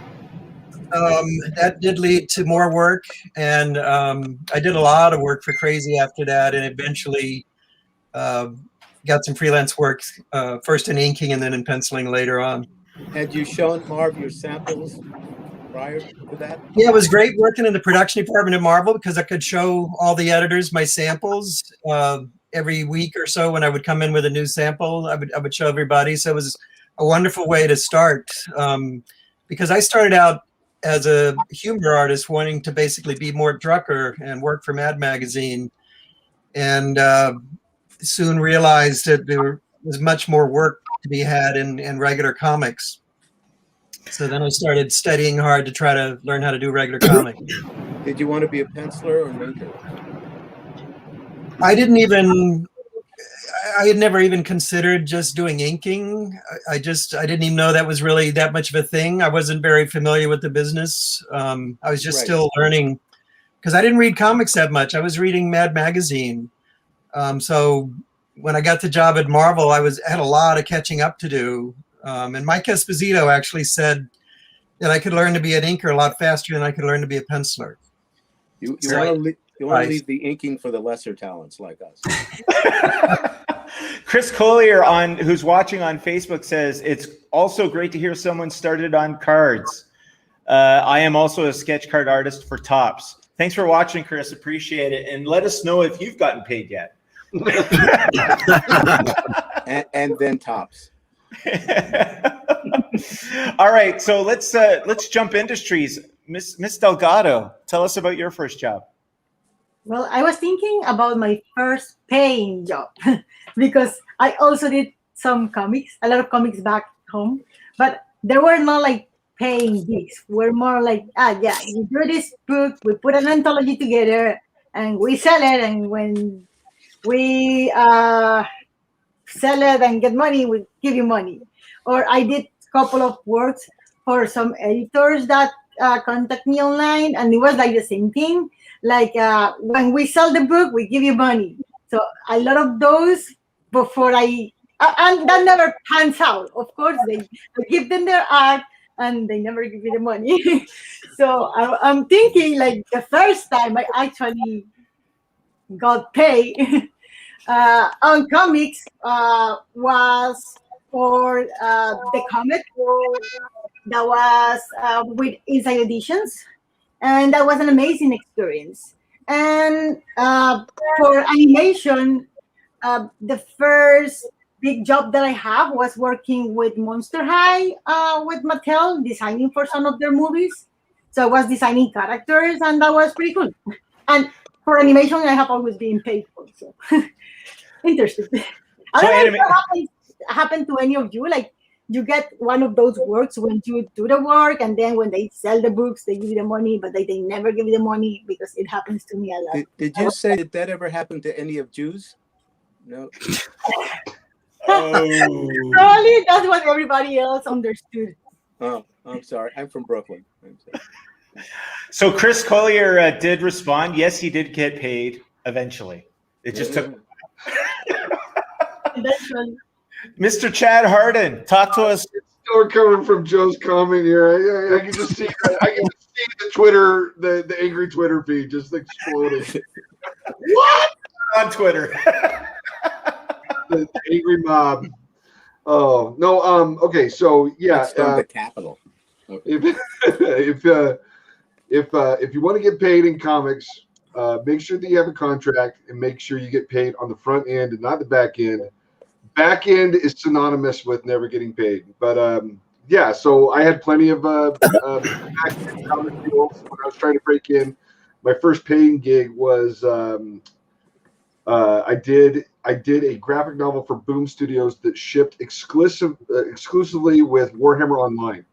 That did lead to more work. And I did a lot of work for Crazy after that, and eventually got some freelance work, first in inking and then in penciling later on. Had you shown Marv your samples prior to that? Yeah, it was great working in the production department at Marvel, because I could show all the editors my samples. Every week or so, when I would come in with a new sample, I would show everybody. So it was a wonderful way to start, because I started out as a humor artist, wanting to basically be Mort Drucker and work for Mad Magazine, and soon realized that there was much more work to be had in regular comics. So then I started studying hard to try to learn how to do regular comics. Did you want to be a penciler or an inker? I had never even considered just doing inking. I didn't even know that was really that much of a thing. I wasn't very familiar with the business. I was just still learning, because I didn't read comics that much. I was reading Mad Magazine. So when I got the job at Marvel, I had a lot of catching up to do. And Mike Esposito actually said that I could learn to be an inker a lot faster than I could learn to be a penciler. You want to leave the inking for the lesser talents like us. Chris Collier, who's watching on Facebook, says it's also great to hear someone started on cards. I am also a sketch card artist for Tops. Thanks for watching, Chris. Appreciate it. And let us know if you've gotten paid yet. and then Tops. All right, so let's jump industries. Miss Delgado, tell us about your first job. Well, I was thinking about my first paying job because I also did some comics, a lot of comics back home, but there were not like paying gigs. We're more like, you do this book, we put an anthology together, and we sell it, and when we sell it and get money, we give you money. Or I did a couple of works for some editors that contact me online, and it was like the same thing. Like when we sell the book, we give you money. So a lot of those before and that never pans out. Of course, I give them their art and they never give me the money. So I'm thinking like the first time I actually got paid on comics was for the comic that was with Inside Editions, and that was an amazing experience. And for animation, the first big job that I have was working with Monster High with Mattel, designing for some of their movies. So I was designing characters, and that was pretty cool. And for animation, I have always been paid for. So interesting. I don't know if that happened to any of you. Like, you get one of those works when you do the work, and then when they sell the books, they give you the money, but they never give you the money, because it happens to me a lot. Did you say did that ever happen to any of Jews? No. Probably that's what everybody else understood. Oh, I'm sorry. I'm from Brooklyn. So Chris Collier did respond. Yes, he did get paid eventually. It just took. Eventually. Mr. Chad Hardin, talk to us. Still coming from Joe's comment here. I can just see. I can just see the Twitter, the angry Twitter feed just exploding. What on Twitter? The angry mob. Oh no. Okay. So yeah. The Capitol. Okay. If you want to get paid in comics, make sure that you have a contract, and make sure you get paid on the front end and not the back end. Back end is synonymous with never getting paid. But yeah, so I had plenty of back end comic deals when I was trying to break in. My first paying gig was I did a graphic novel for Boom Studios that shipped exclusively with Warhammer Online,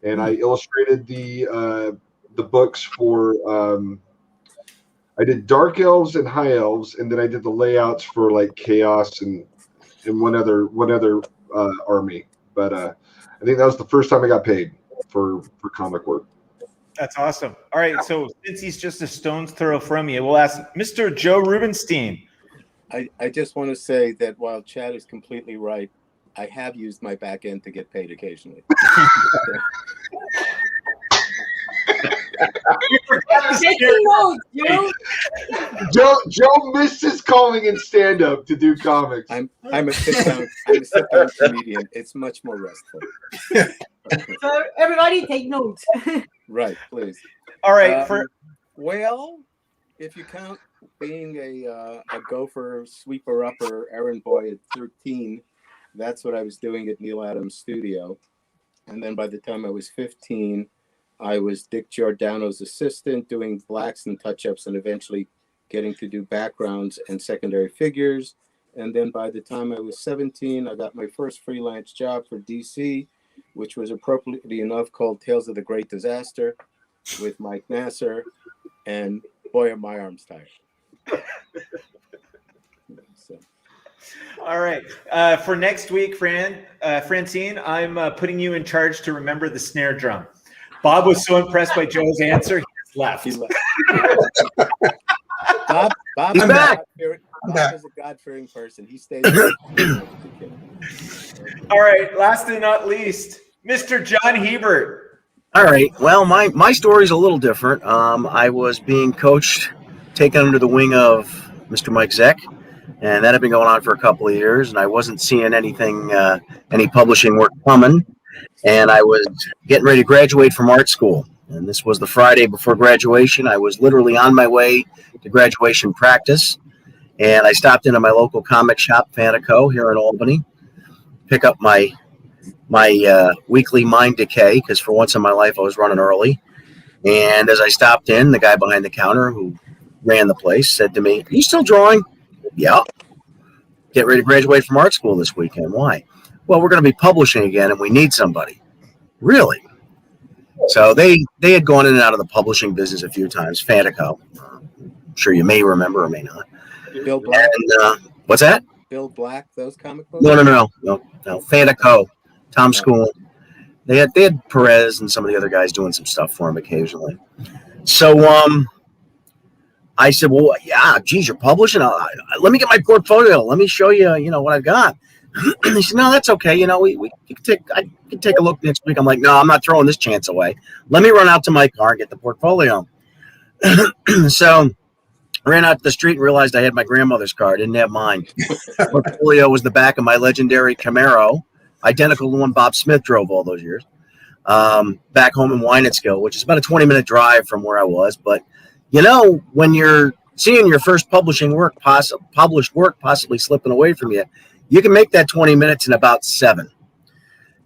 and I illustrated the books for. I did Dark Elves and High Elves, and then I did the layouts for like Chaos and one other army. But I think that was the first time I got paid for comic work. That's awesome. All right, so since he's just a stone's throw from you, we'll ask Mr. Joe Rubinstein. I just want to say that while Chad is completely right, I have used my back end to get paid occasionally. Joe missed his calling in stand-up to do comics. I'm a sit-down comedian. It's much more restful. So everybody take notes. Right, please. All right. Well, if you count being a gopher, sweeper upper, errand boy at 13, that's what I was doing at Neil Adams' studio. And then by the time I was 15, I was Dick Giordano's assistant, doing blacks and touch-ups, and eventually getting to do backgrounds and secondary figures. And then by the time I was 17, I got my first freelance job for DC, which was appropriately enough called Tales of the Great Disaster, with Mike Nasser, and boy, are my arms tired. So. All right. For next week, Francine, I'm putting you in charge to remember the snare drum. Bob was so impressed by Joe's answer, he just left. He left. Bob is a God-fearing person. He stayed. All right. Last and not least, Mr. John Hebert. All right. Well, my story's a little different. I was being coached, taken under the wing of Mr. Mike Zeck, and that had been going on for a couple of years, and I wasn't seeing anything, any publishing work coming. And I was getting ready to graduate from art school. And this was the Friday before graduation. I was literally on my way to graduation practice. And I stopped into my local comic shop, Fanico, here in Albany, pick up my weekly Mind Decay, because for once in my life I was running early. And as I stopped in, the guy behind the counter who ran the place said to me, "Are you still drawing?" "Yeah." "Get ready to graduate from art school this weekend." "Why?" "Well, we're going to be publishing again, and we need somebody." "Really?" So they had gone in and out of the publishing business a few times. Fanico, I'm sure you may remember or may not. Bill Black. And, what's that? Bill Black, those comic books? No. Fanico, Tom School. They had Perez and some of the other guys doing some stuff for him occasionally. So I said, "Well, yeah, geez, you're publishing. Let me get my portfolio. Let me show you, what I've got." He said, "No, that's okay. I can take a look next week." I'm like, "No, I'm not throwing this chance away. Let me run out to my car and get the portfolio." So Ran out to the street and realized I had my grandmother's car. I didn't have mine. Portfolio was the back of my legendary Camaro, identical to the one Bob Smith drove all those years. Back home in Wineskill, which is about a 20-minute drive from where I was. But, you know, when you're seeing your first published work possibly slipping away from you, you can make that 20 minutes in about 7.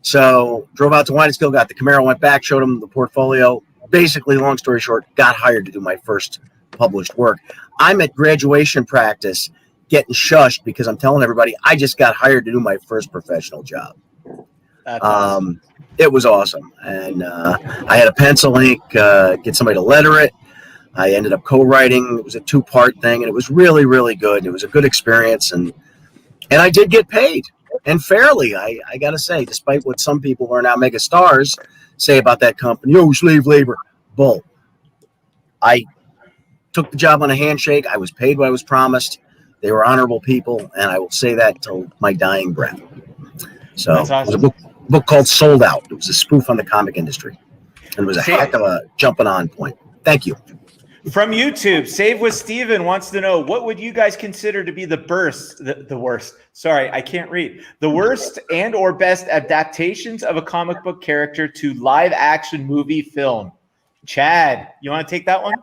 So drove out to Wineskill, got the Camaro, went back, showed him the portfolio. Basically, long story short, got hired to do my first published work. I'm at graduation practice getting shushed because I'm telling everybody I just got hired to do my first professional job. That's awesome. It was awesome. And I had a pencil ink, get somebody to letter it. I ended up co-writing. It was a 2-part thing, and it was really, really good. It was a good experience, and I did get paid, and fairly, I got to say, despite what some people who are now mega stars say about that company, oh, slave labor, bull. I took the job on a handshake. I was paid what I was promised. They were honorable people, and I will say that till my dying breath. So That's awesome. it was a book called Sold Out. It was a spoof on the comic industry, and it was a heck of a jumping on point. Thank you. From YouTube, Save with Steven wants to know, what would you guys consider to be the worst? Sorry, I can't read. The worst and or best adaptations of a comic book character to live action movie film. Chad, you want to take that one?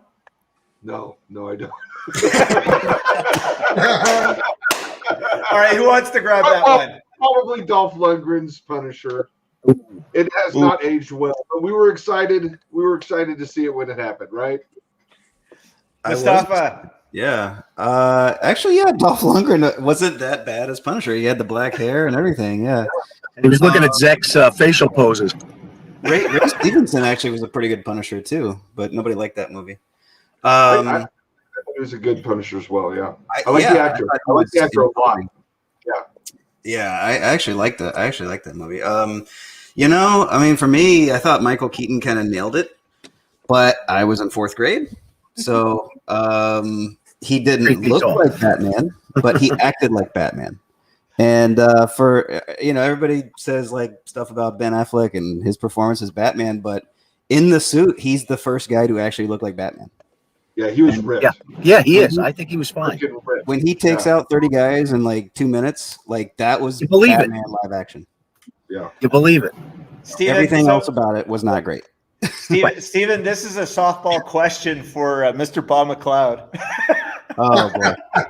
No, I don't. All right, who wants to grab that one? Probably Dolph Lundgren's Punisher. It has not aged well, but we were excited. We were excited to see it when it happened, right? Mustafa. Yeah. Actually, yeah, Dolph Lundgren wasn't that bad as Punisher. He had the black hair and everything. Yeah. And he was looking at Zek's facial poses. Ray Stevenson actually was a pretty good Punisher too, but nobody liked that movie. I thought it was a good Punisher as well. Yeah. I like the actor. I like the actor a lot. Yeah. Yeah, I actually liked that. I actually liked that movie. You know, I mean, for me, I thought Michael Keaton kind of nailed it, but I was in 4th grade. So he didn't look like Batman, but he acted like Batman. And for, you know, everybody says like stuff about Ben Affleck and his performance as Batman, but in the suit, he's the first guy to actually look like Batman. Yeah, he was ripped. Yeah, he is. I think he was fine. When he takes out 30 guys in like 2 minutes, like that was Batman live action. Yeah, you believe it. Steven, everything else about it was not great. Steven, this is a softball question for Mr. Bob McLeod. Oh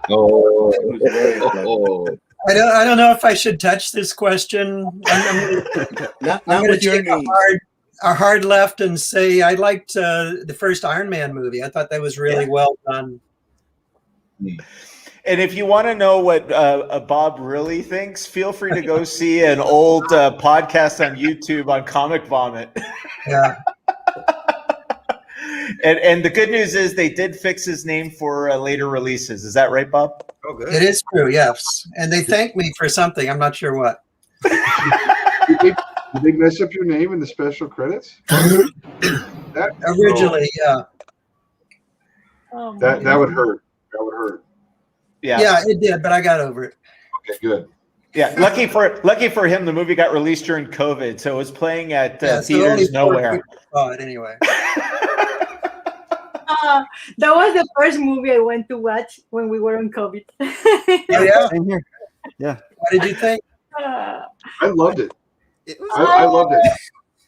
boy. I don't know if I should touch this question. I'm going to take a hard left and say I liked the first Iron Man movie. I thought that was really well done. And if you want to know what Bob really thinks, feel free to go see an old podcast on YouTube on Comic Vomit. Yeah. And the good news is they did fix his name for later releases. Is that right, Bob? Oh, good. It is true, yes. And they thanked me for something. I'm not sure what. Did they mess up your name in the special credits? Originally, yeah. That would hurt. That would hurt. Yeah, it did, but I got over it. Okay, good. Yeah, lucky for him, the movie got released during COVID, so it was playing at theaters nowhere. Saw it anyway. That was the first movie I went to watch when we were on COVID. Oh, yeah, same here. Yeah. What did you think? I loved it. I loved it.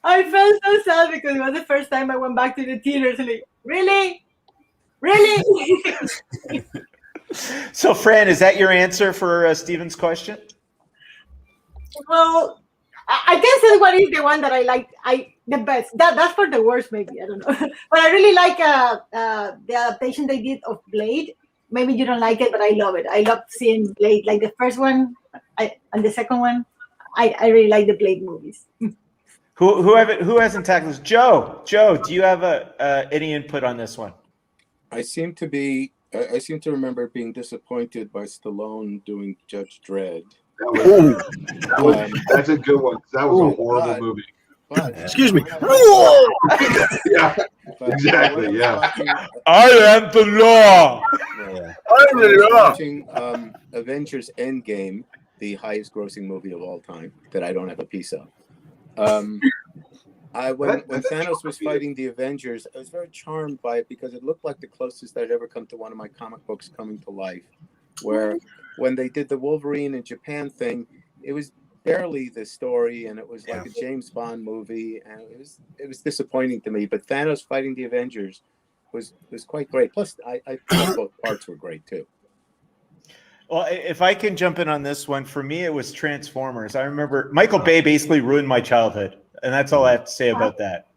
I felt so sad because it was the first time I went back to the theaters. Like, really? So, Fran, is that your answer for Steven's question? Well, I guess this one is the one that I like. The best. That's for the worst, maybe. I don't know. But I really like the adaptation they did of Blade. Maybe you don't like it, but I love it. I love seeing Blade. Like the first one and the second one. I really like the Blade movies. Who hasn't tackled this? Joe, do you have any input on this one? I seem to remember being disappointed by Stallone doing Judge Dredd. That's a good one. That was a horrible movie. Excuse me. Yeah, exactly. Yeah. I am the law. I'm the law. Watching Avengers Endgame, the highest grossing movie of all time that I don't have a piece of. When Thanos was fighting the Avengers, I was very charmed by it because it looked like the closest I'd ever come to one of my comic books coming to life. Where when they did the Wolverine in Japan thing, it was barely the story, and it was like a James Bond movie, and it was disappointing to me. But Thanos fighting the Avengers was quite great. Plus, I thought both parts were great too. Well, if I can jump in on this one, for me it was Transformers. I remember Michael Bay basically ruined my childhood, and that's all I have to say about that.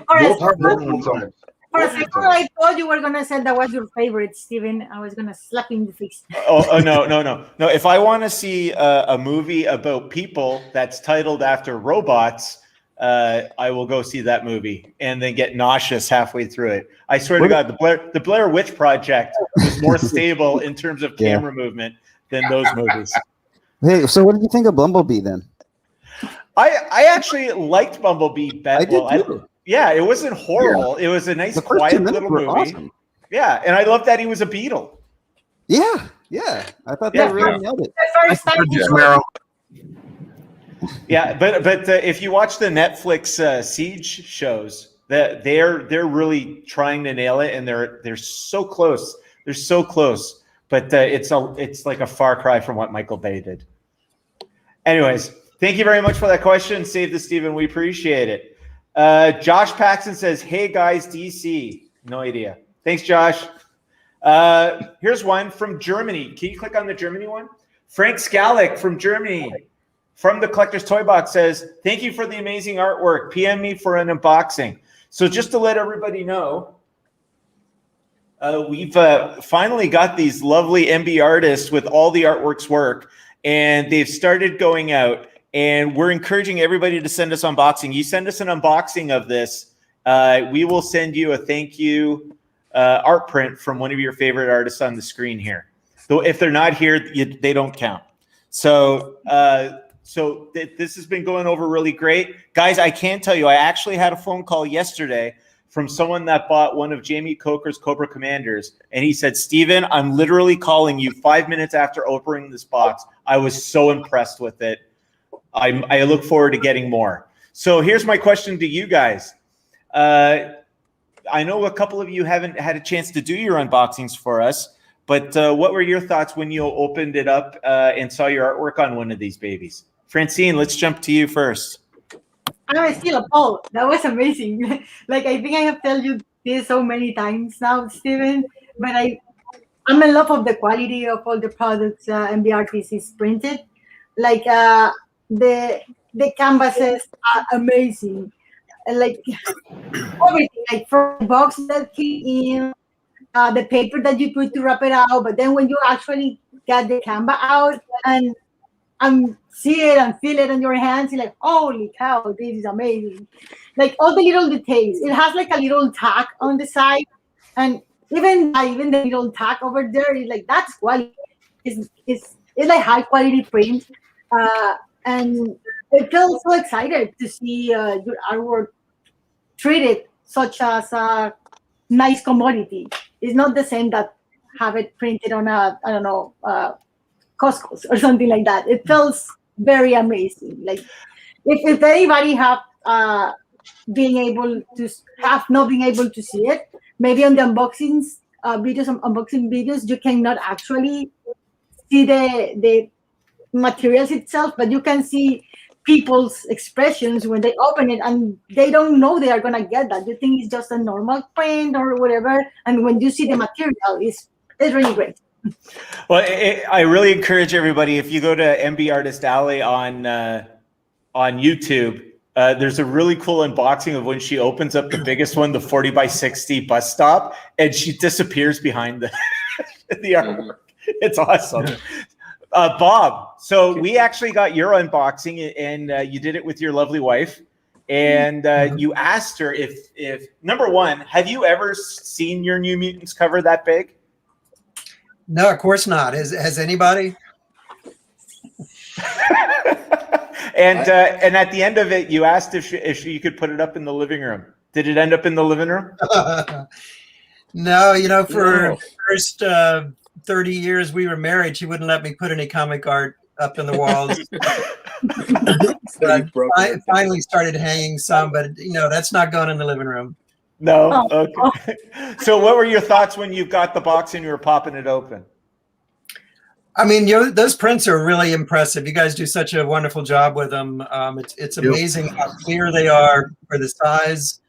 Multiple times. For a second, I thought you were gonna say that was your favorite, Steven. I was gonna slap you in the face. Oh no! If I want to see a movie about people that's titled after robots, I will go see that movie and then get nauseous halfway through it. I swear to God, the Blair Witch Project was more stable in terms of camera movement than those movies. Hey, so what did you think of Bumblebee then? I actually liked Bumblebee better. I did too. Yeah, it wasn't horrible. Yeah. It was a nice, quiet little movie. Awesome. Yeah, and I love that he was a Beetle. Yeah. I thought they really nailed it. Yeah, but if you watch the Netflix Siege shows, that they're really trying to nail it, and they're so close. They're so close, but it's like a far cry from what Michael Bay did. Anyways, thank you very much for that question, Save the Steven. We appreciate it. Josh Paxton says, "Hey guys, DC." No idea. Thanks, Josh. Here's one from Germany. Can you click on the Germany one? Frank Skalik from Germany, from the Collector's Toy Box, says, "Thank you for the amazing artwork. PM me for an unboxing." So just to let everybody know, we've finally got these lovely MBartists with all the artworks work, and they've started going out. And we're encouraging everybody to send us unboxing. You send us an unboxing of this, we will send you a thank you art print from one of your favorite artists on the screen here. Though if they're not here, they don't count. So this has been going over really great. Guys, I can tell you, I actually had a phone call yesterday from someone that bought one of Jaime Coker's Cobra Commanders. And he said, "Steven, I'm literally calling you 5 minutes after opening this box. I was so impressed with it. I look forward to getting more." So here's my question to you guys. I know a couple of you haven't had a chance to do your unboxings for us, but what were your thoughts when you opened it up and saw your artwork on one of these babies? Francine, let's jump to you first. I'm still appalled. That was amazing. Like, I think I have told you this so many times now, Steven, but I'm in love of the quality of all the products MBartist is printed. Like, the canvases are amazing, like everything, like from the box that came in, the paper that you put to wrap it out, but then when you actually get the canvas out and see it and feel it in your hands, you're like, holy cow, this is amazing. Like all the little details. It has like a little tag on the side, and even the little tag over there is like, that's quality. It's like high quality print. And I feel so excited to see your artwork treated such as a nice commodity. It's not the same that have it printed on a, I don't know, Costco or something like that. It feels very amazing. Like if anybody have not being able to see it, maybe on the unboxing videos, you cannot actually see the materials itself, but you can see people's expressions when they open it, and they don't know they are gonna get that. You think it's just a normal print or whatever, and when you see the material, it's really great. Well, I really encourage everybody, if you go to MBartist Alley on YouTube, there's a really cool unboxing of when she opens up the biggest one, the 40x60 bus stop, and she disappears behind the artwork. It's awesome. Bob, so we actually got your unboxing, and you did it with your lovely wife, and you asked her if number one, have you ever seen your New Mutants cover that big? No, of course not. Has anybody? And at the end of it, you asked if you could put it up in the living room. Did it end up in the living room? No, for the first 30 years we were married, she wouldn't let me put any comic art up in the walls. So you broke I it. finally started hanging some, but that's not going in the living room. No. Okay. So, what were your thoughts when you got the box and you were popping it open? I mean, those prints are really impressive. You guys do such a wonderful job with them. It's amazing how clear they are for the size.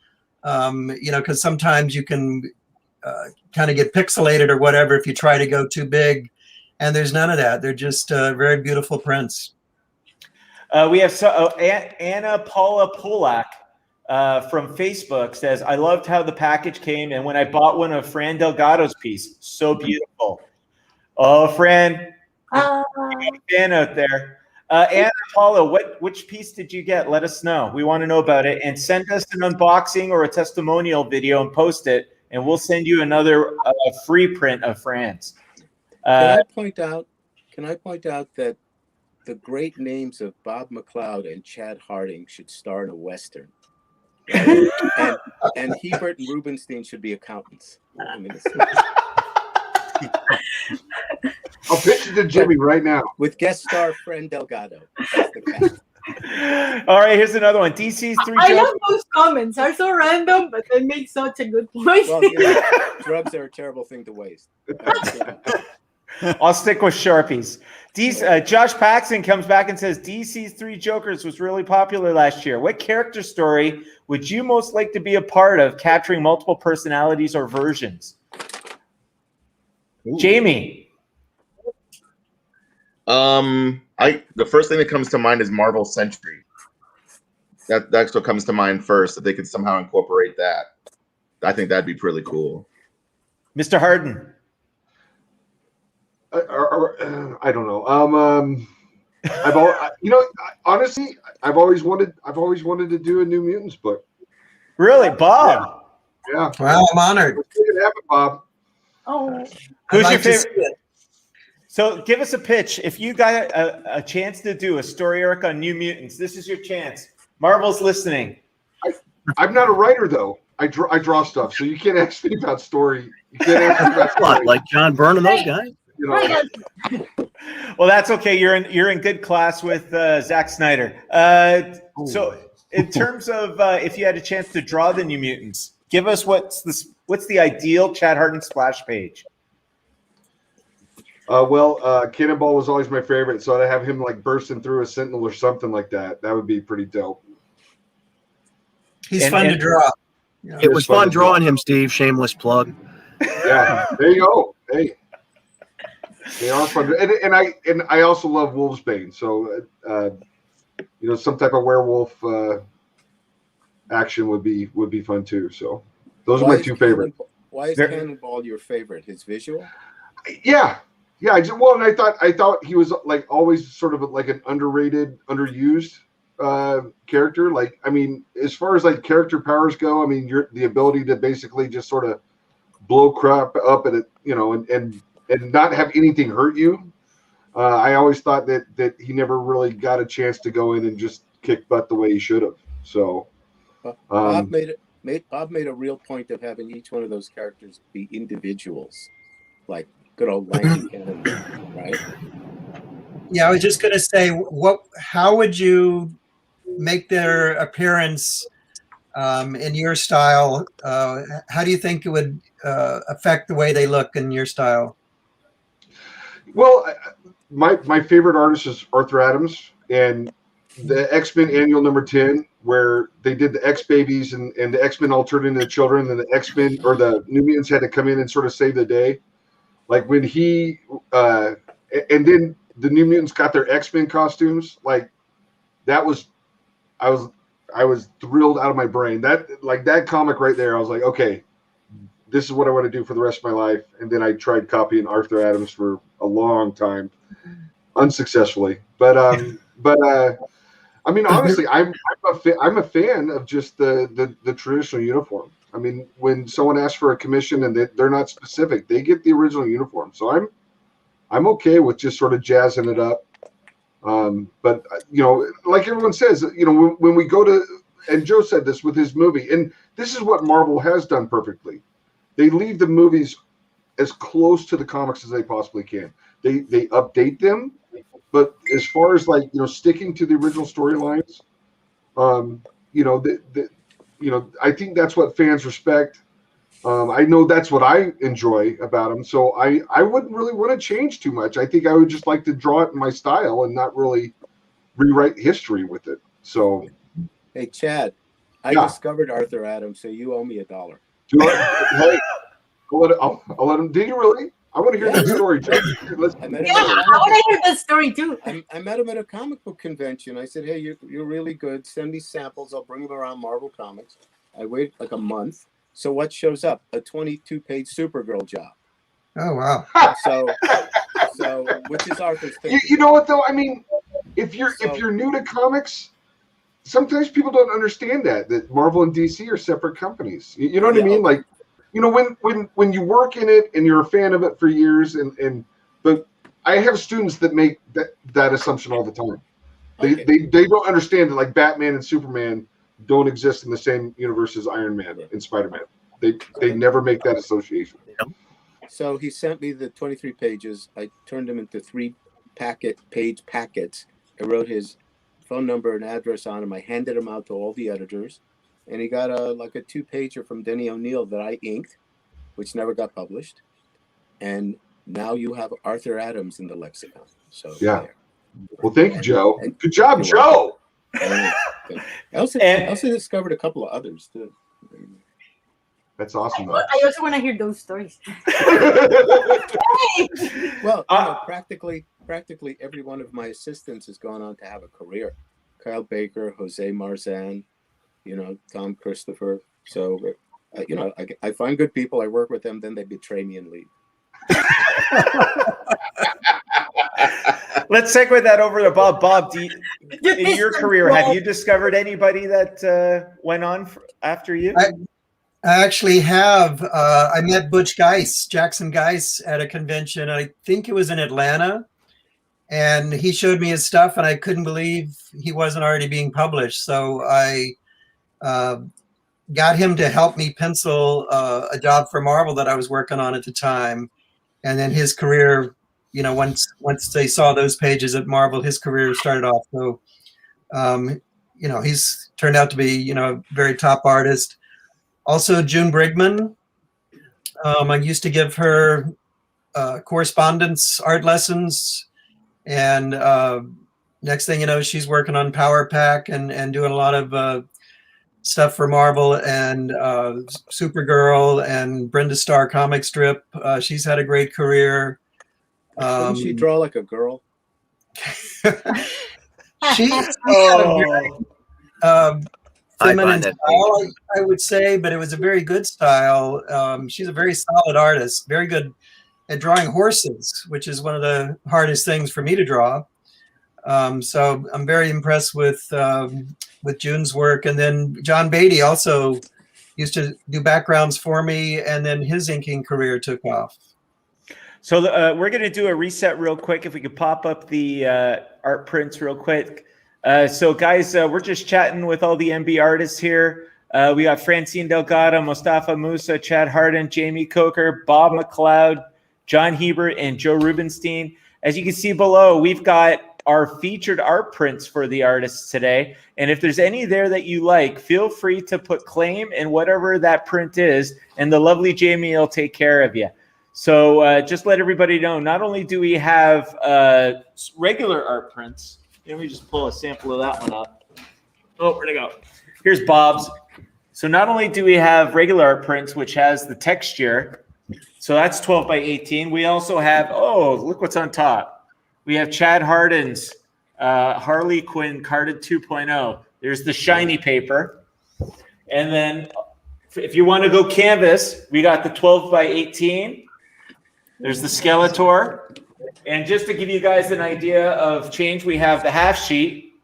Because sometimes you can kind of get pixelated or whatever if you try to go too big, and there's none of that. They're just very beautiful prints. We have Anna Paula Polak from Facebook says, I loved how the package came, and when I bought one of Fran Delgado's piece, so beautiful. Oh, Fran, fan out there. Anna Paula, which piece did you get? Let us know. We want to know about it, and send us an unboxing or a testimonial video and post it, and we'll send you another free print of Fran's. Can I point out that the great names of Bob McLeod and Chad Harding should star in a Western. Right? and Hebert and Rubinstein should be accountants. I mean, I'll pitch it to Jimmy right now. With guest star Fran Delgado. That's the cast. All right, here's another one. DC's three I jokes. love those comments. Are so random, but they make such a good point. Well, drugs are a terrible thing to waste. I'll stick with Sharpies. Josh Paxton comes back and says, DC's Three Jokers was really popular last year. What character story would you most like to be a part of, capturing multiple personalities or versions? Ooh. Jamie. The first thing that comes to mind is Marvel Sentry. That's what comes to mind first. If they could somehow incorporate that, I think that'd be pretty cool. Mr. Hardin. I don't know. Honestly, I've always wanted to do a New Mutants book. Really, Bob? Yeah. Wow, I'm honored. Let's make it happen, Bob. Oh. Who's your favorite? So give us a pitch. If you got a chance to do a story arc on New Mutants, this is your chance. Marvel's listening. I'm not a writer though. I draw stuff, so you can't ask me about story. You can't ask me about story. Like John Byrne and those guys. Well, that's okay. You're in good class with Zack Snyder. So, in terms of if you had a chance to draw the New Mutants, give us what's the ideal Chad Hardin splash page? Cannonball was always my favorite, so I'd have him like bursting through a Sentinel or something like that. That would be pretty dope. He's fun to draw. It was fun drawing him, Steve. Shameless plug. Yeah, there you go. Hey. They are fun, and I also love Wolvesbane. So, some type of werewolf action would be fun too. So, those are my two favorite. Why is Cannonball your favorite? His visual? Yeah. I thought he was like always sort of like an underrated, underused character. Like, I mean, as far as like character powers go, I mean, the ability to basically just sort of blow crap up and and not have anything hurt you. I always thought that he never really got a chance to go in and just kick butt the way he should have. So Bob made a real point of having each one of those characters be individuals, like good old Lanky Cannon, right? Yeah, I was just gonna say, how would you make their appearance in your style? How do you think it would affect the way they look in your style? Well, my favorite artist is Arthur Adams, and the X-Men Annual number 10, where they did the X-Babies and the X-Men all turned into children, and the X-Men or the New Mutants had to come in and sort of save the day. Like when he and then the New Mutants got their X-Men costumes, like that was I was thrilled out of my brain. That comic right there, I was like, okay, this is what I want to do for the rest of my life. And then I tried copying Arthur Adams for a long time, unsuccessfully. But I mean, honestly, I'm a fan of just the traditional uniform. I mean, when someone asks for a commission and they're not specific, they get the original uniform. So I'm okay with just sort of jazzing it up. But like everyone says, when we go to, and Joe said this with his movie, and this is what Marvel has done perfectly. They leave the movies as close to the comics as they possibly can. They update them, But as far as like, sticking to the original storylines, I think that's what fans respect. I know that's what I enjoy about them. So I wouldn't really want to change too much. I think I would just like to draw it in my style and not really rewrite history with it. So, Hey, Chad, I Yeah. discovered Arthur Adams, so you owe me $1. hey, I'll let him. Did you really? I want to hear that story, Chad. Let's, I met him Yeah, at a I comic want to hear that story too. I met him at a comic book convention. I said, hey, you're really good. Send me samples. I'll bring them around Marvel Comics. I waited like a month. So what shows up? A 22-page Supergirl job. Oh wow. So which is Arthur's thing. you know what though? I mean, if you're new to comics, sometimes people don't understand that Marvel and DC are separate companies. You know what I mean? Like, when you work in it and you're a fan of it for years, but I have students that make that assumption all the time. They don't understand that like Batman and Superman don't exist in the same universe as Iron Man and Spider-Man. They never make that association. So he sent me the 23 pages. I turned them into 3-page packets. I wrote his phone number and address on them. I handed them out to all the editors, and he got a 2-pager from Denny O'Neil that I inked, which never got published. And now you have Arthur Adams in the lexicon. So yeah. there. Well, thank you, Joe. Good job, Joe. I also discovered a couple of others too. That's awesome. Though. I also want to hear those stories. Well, practically every one of my assistants has gone on to have a career. Kyle Baker, Jose Marzan, Tom Christopher. So, I find good people. I work with them. Then they betray me and leave. Let's segue that over to Bob. Bob, in your career, have you discovered anybody that went on after you? I actually have. I met Butch Geiss, Jackson Geiss, at a convention. I think it was in Atlanta. And he showed me his stuff, and I couldn't believe he wasn't already being published. So I got him to help me pencil a job for Marvel that I was working on at the time. And then his career, once they saw those pages at Marvel, his career started off. So, he's turned out to be, a very top artist. Also, June Brigman. I used to give her correspondence art lessons. And next thing you know, she's working on Power Pack and doing a lot of stuff for Marvel and Supergirl and Brenda Starr comic strip. She's had a great career. Doesn't she draw like a girl? She's feminine style, I would say, but it was a very good style. She's a very solid artist, very good at drawing horses, which is one of the hardest things for me to draw. So I'm very impressed with June's work. And then John Beatty also used to do backgrounds for me, and then his inking career took off. So we're going to do a reset real quick. If we could pop up the art prints real quick. So guys, we're just chatting with all the MB artists here. We got Francine Delgado, Mostafa Moussa, Chad Hardin, Jaime Coker, Bob McLeod, John Hebert, and Joe Rubinstein. As you can see below, we've got our featured art prints for the artists today. And if there's any there that you like, feel free to put claim in whatever that print is, and the lovely Jamie will take care of you. So just let everybody know, not only do we have regular art prints. Let me just pull a sample of that one up. Oh, where'd it go? Here's Bob's. So not only do we have regular art prints, which has the texture, so that's 12 by 18. We also have, oh, look what's on top. We have Chad Hardin's Harley Quinn carded 2.0. There's the shiny paper. And then if you want to go canvas, we got the 12 by 18. There's the Skeletor. And just to give you guys an idea of change, we have the half sheet.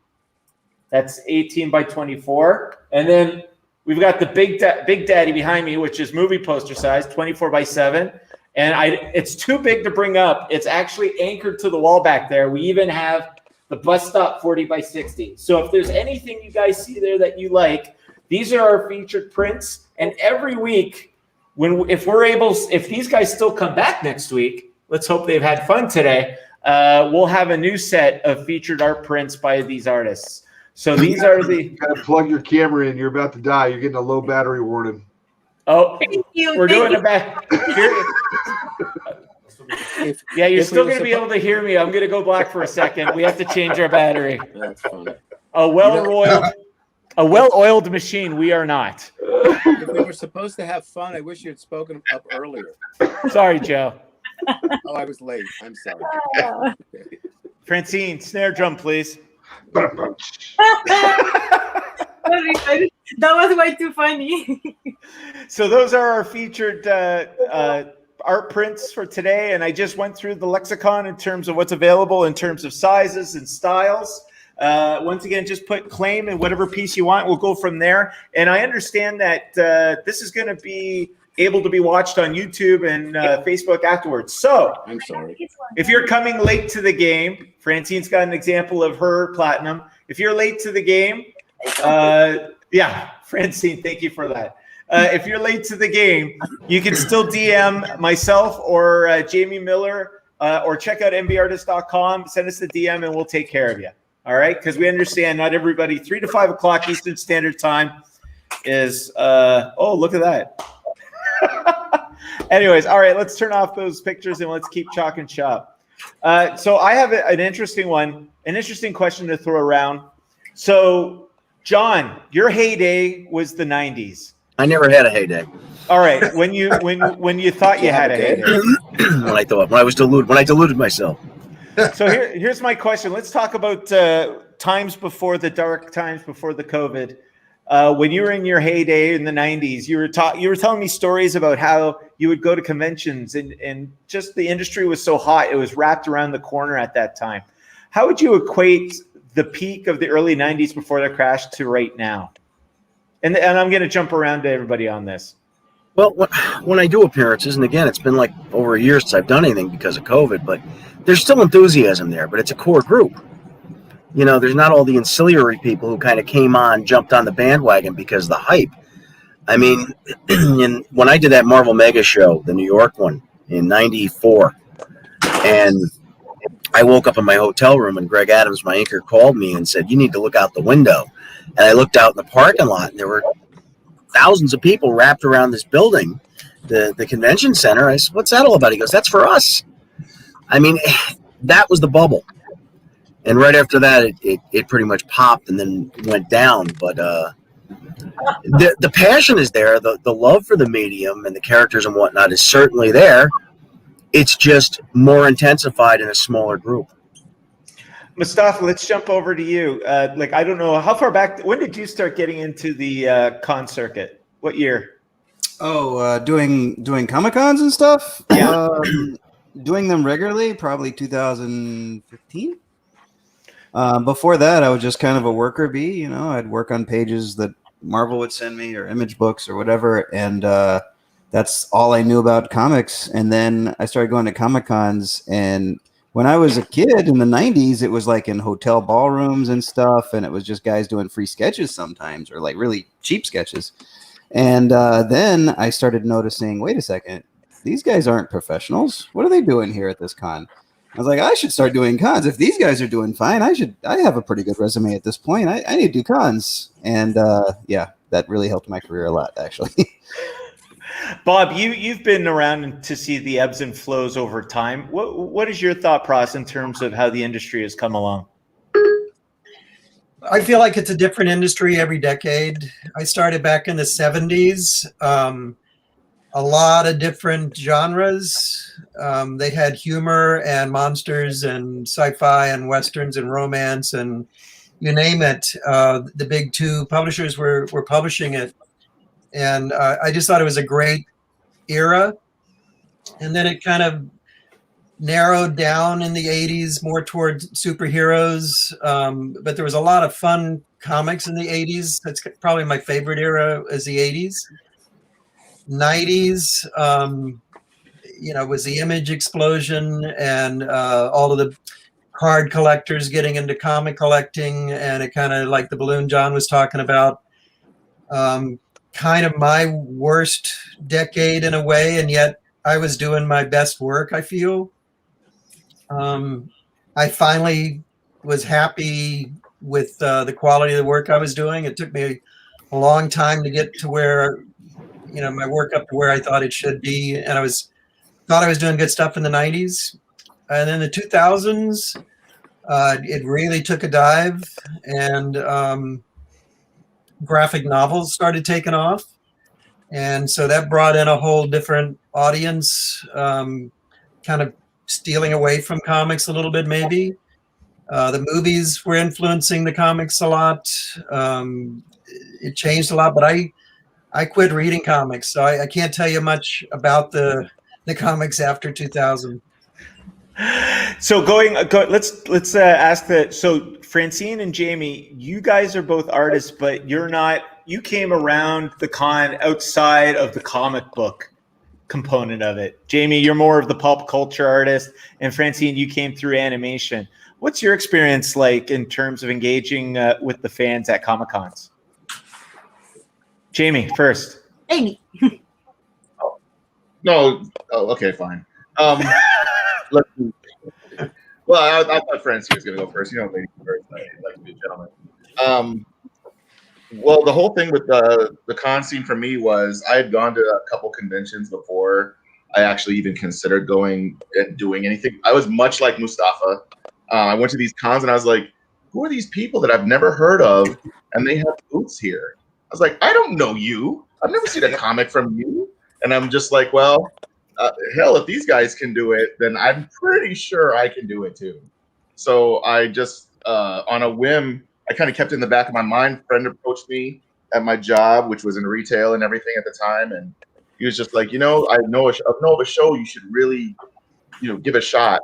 That's 18 by 24. And then we've got the Big Daddy behind me, which is movie poster size, 24 by 7. And it's too big to bring up. It's actually anchored to the wall back there. We even have the bus stop 40 by 60. So if there's anything you guys see there that you like, these are our featured prints. And every week, if these guys still come back next week, let's hope they've had fun today. we'll have a new set of featured art prints by these artists. So these are the. You gotta plug your camera in. You're about to die. You're getting a low battery warning. Oh, you, we're thank doing you. a back. Yeah, you're still going to be able to hear me. I'm going to go black for a second. We have to change our battery. That's funny. A well-oiled machine. We are not. If we were supposed to have fun, I wish you had spoken up earlier. Sorry, Joe. Oh, I was late. I'm sorry. Francine, snare drum, please. Sorry, that was way too funny. So those are our featured art prints for today, and I just went through the lexicon in terms of what's available in terms of sizes and styles. Once again, just put claim in whatever piece you want. We'll go from there. And I understand that this is going to be able to be watched on YouTube and Facebook afterwards. So I'm sorry. if you're coming late to the game, Francine's got an example of her platinum. If you're late to the game, yeah, Francine, thank you for that. If you're late to the game, you can still DM myself or Jamie Miller or check out MBartist.com. Send us the DM and we'll take care of you. All right? Because we understand not everybody, 3 to 5 o'clock Eastern Standard Time is, oh, look at that. Anyways, all right, let's turn off those pictures and let's keep chalk and shop. So I have an interesting one, an interesting question to throw around. So, John, your heyday was the 90s. I never had a heyday. All right, when you thought you had a heyday. when I deluded myself. So here's my question. Let's talk about times before the dark times before the COVID. When you were in your heyday in the 90s, you were telling me stories about how you would go to conventions and just the industry was so hot. It was wrapped around the corner at that time. How would you equate the peak of the early 90s before the crash to right now? And I'm going to jump around to everybody on this. Well, when I do appearances, and again, it's been like over a year since I've done anything because of COVID, but there's still enthusiasm there, but it's a core group. You know, there's not all the ancillary people who kind of jumped on the bandwagon because of the hype. I mean, when I did that Marvel Mega show, the New York one in '94, and I woke up in my hotel room and Greg Adams, my inker, called me and said, "You need to look out the window." And I looked out in the parking lot and there were thousands of people wrapped around this building, the convention center. I said, "What's that all about?" He goes, "That's for us." I mean, that was the bubble. And right after that, it pretty much popped and then went down. But the passion is there. The love for the medium and the characters and whatnot is certainly there. It's just more intensified in a smaller group. Mustafa, let's jump over to you. I don't know, how far back, when did you start getting into the con circuit? What year? Oh, doing Comic-Cons and stuff? Yeah. Doing them regularly, probably 2015. Before that, I was just kind of a worker bee. You know, I'd work on pages that Marvel would send me or Image books or whatever, and that's all I knew about comics. And then I started going to Comic-Cons, and when I was a kid in the 90s, it was like in hotel ballrooms and stuff, and it was just guys doing free sketches sometimes or like really cheap sketches. And then I started noticing, wait a second, these guys aren't professionals. What are they doing here at this con? I was like, I should start doing cons. If these guys are doing fine, I have a pretty good resume at this point. I need to do cons. And yeah, that really helped my career a lot, actually. Bob, you've been around to see the ebbs and flows over time. What is your thought process in terms of how the industry has come along? I feel like it's a different industry every decade. I started back in the 70s. A lot of different genres. They had humor and monsters and sci-fi and westerns and romance and you name it. The big two publishers were publishing it. And I just thought it was a great era. And then it kind of narrowed down in the 80s more towards superheroes. But there was a lot of fun comics in the 80s. That's probably my favorite era is the 80s. 90s, you know, was the Image explosion and all of the card collectors getting into comic collecting, and it kind of like the balloon John was talking about. Kind of my worst decade in a way, and yet I was doing my best work, I feel. I finally was happy with the quality of the work I was doing. It took me a long time to get to where, my work up to where I thought it should be. And thought I was doing good stuff in the 90s. And then the 2000s, it really took a dive, and graphic novels started taking off. And so that brought in a whole different audience, kind of stealing away from comics a little bit, maybe. The movies were influencing the comics a lot. It changed a lot, but I quit reading comics, so I can't tell you much about the comics after 2000. So let's ask that. So Francine and Jamie, you guys are both artists, but you're not. You came around the con outside of the comic book component of it. Jamie, you're more of the pop culture artist, and Francine, you came through animation. What's your experience like in terms of engaging with the fans at Comic Cons? Jamie first. Amy. No. Oh, okay, fine. Let's see. Well, I thought Francine was going to go first. Ladies first. I like to be a gentleman. Well, the whole thing with the con scene for me was I had gone to a couple conventions before I actually even considered going and doing anything. I was much like Mostafa. I went to these cons and I was like, who are these people that I've never heard of? And they have booths here. I was like, I don't know you. I've never seen a comic from you. And I'm just like, well, hell, if these guys can do it, then I'm pretty sure I can do it too. So I just, on a whim, I kind of kept it in the back of my mind. A friend approached me at my job, which was in retail and everything at the time. And he was just like, I know of a show you should really, give a shot.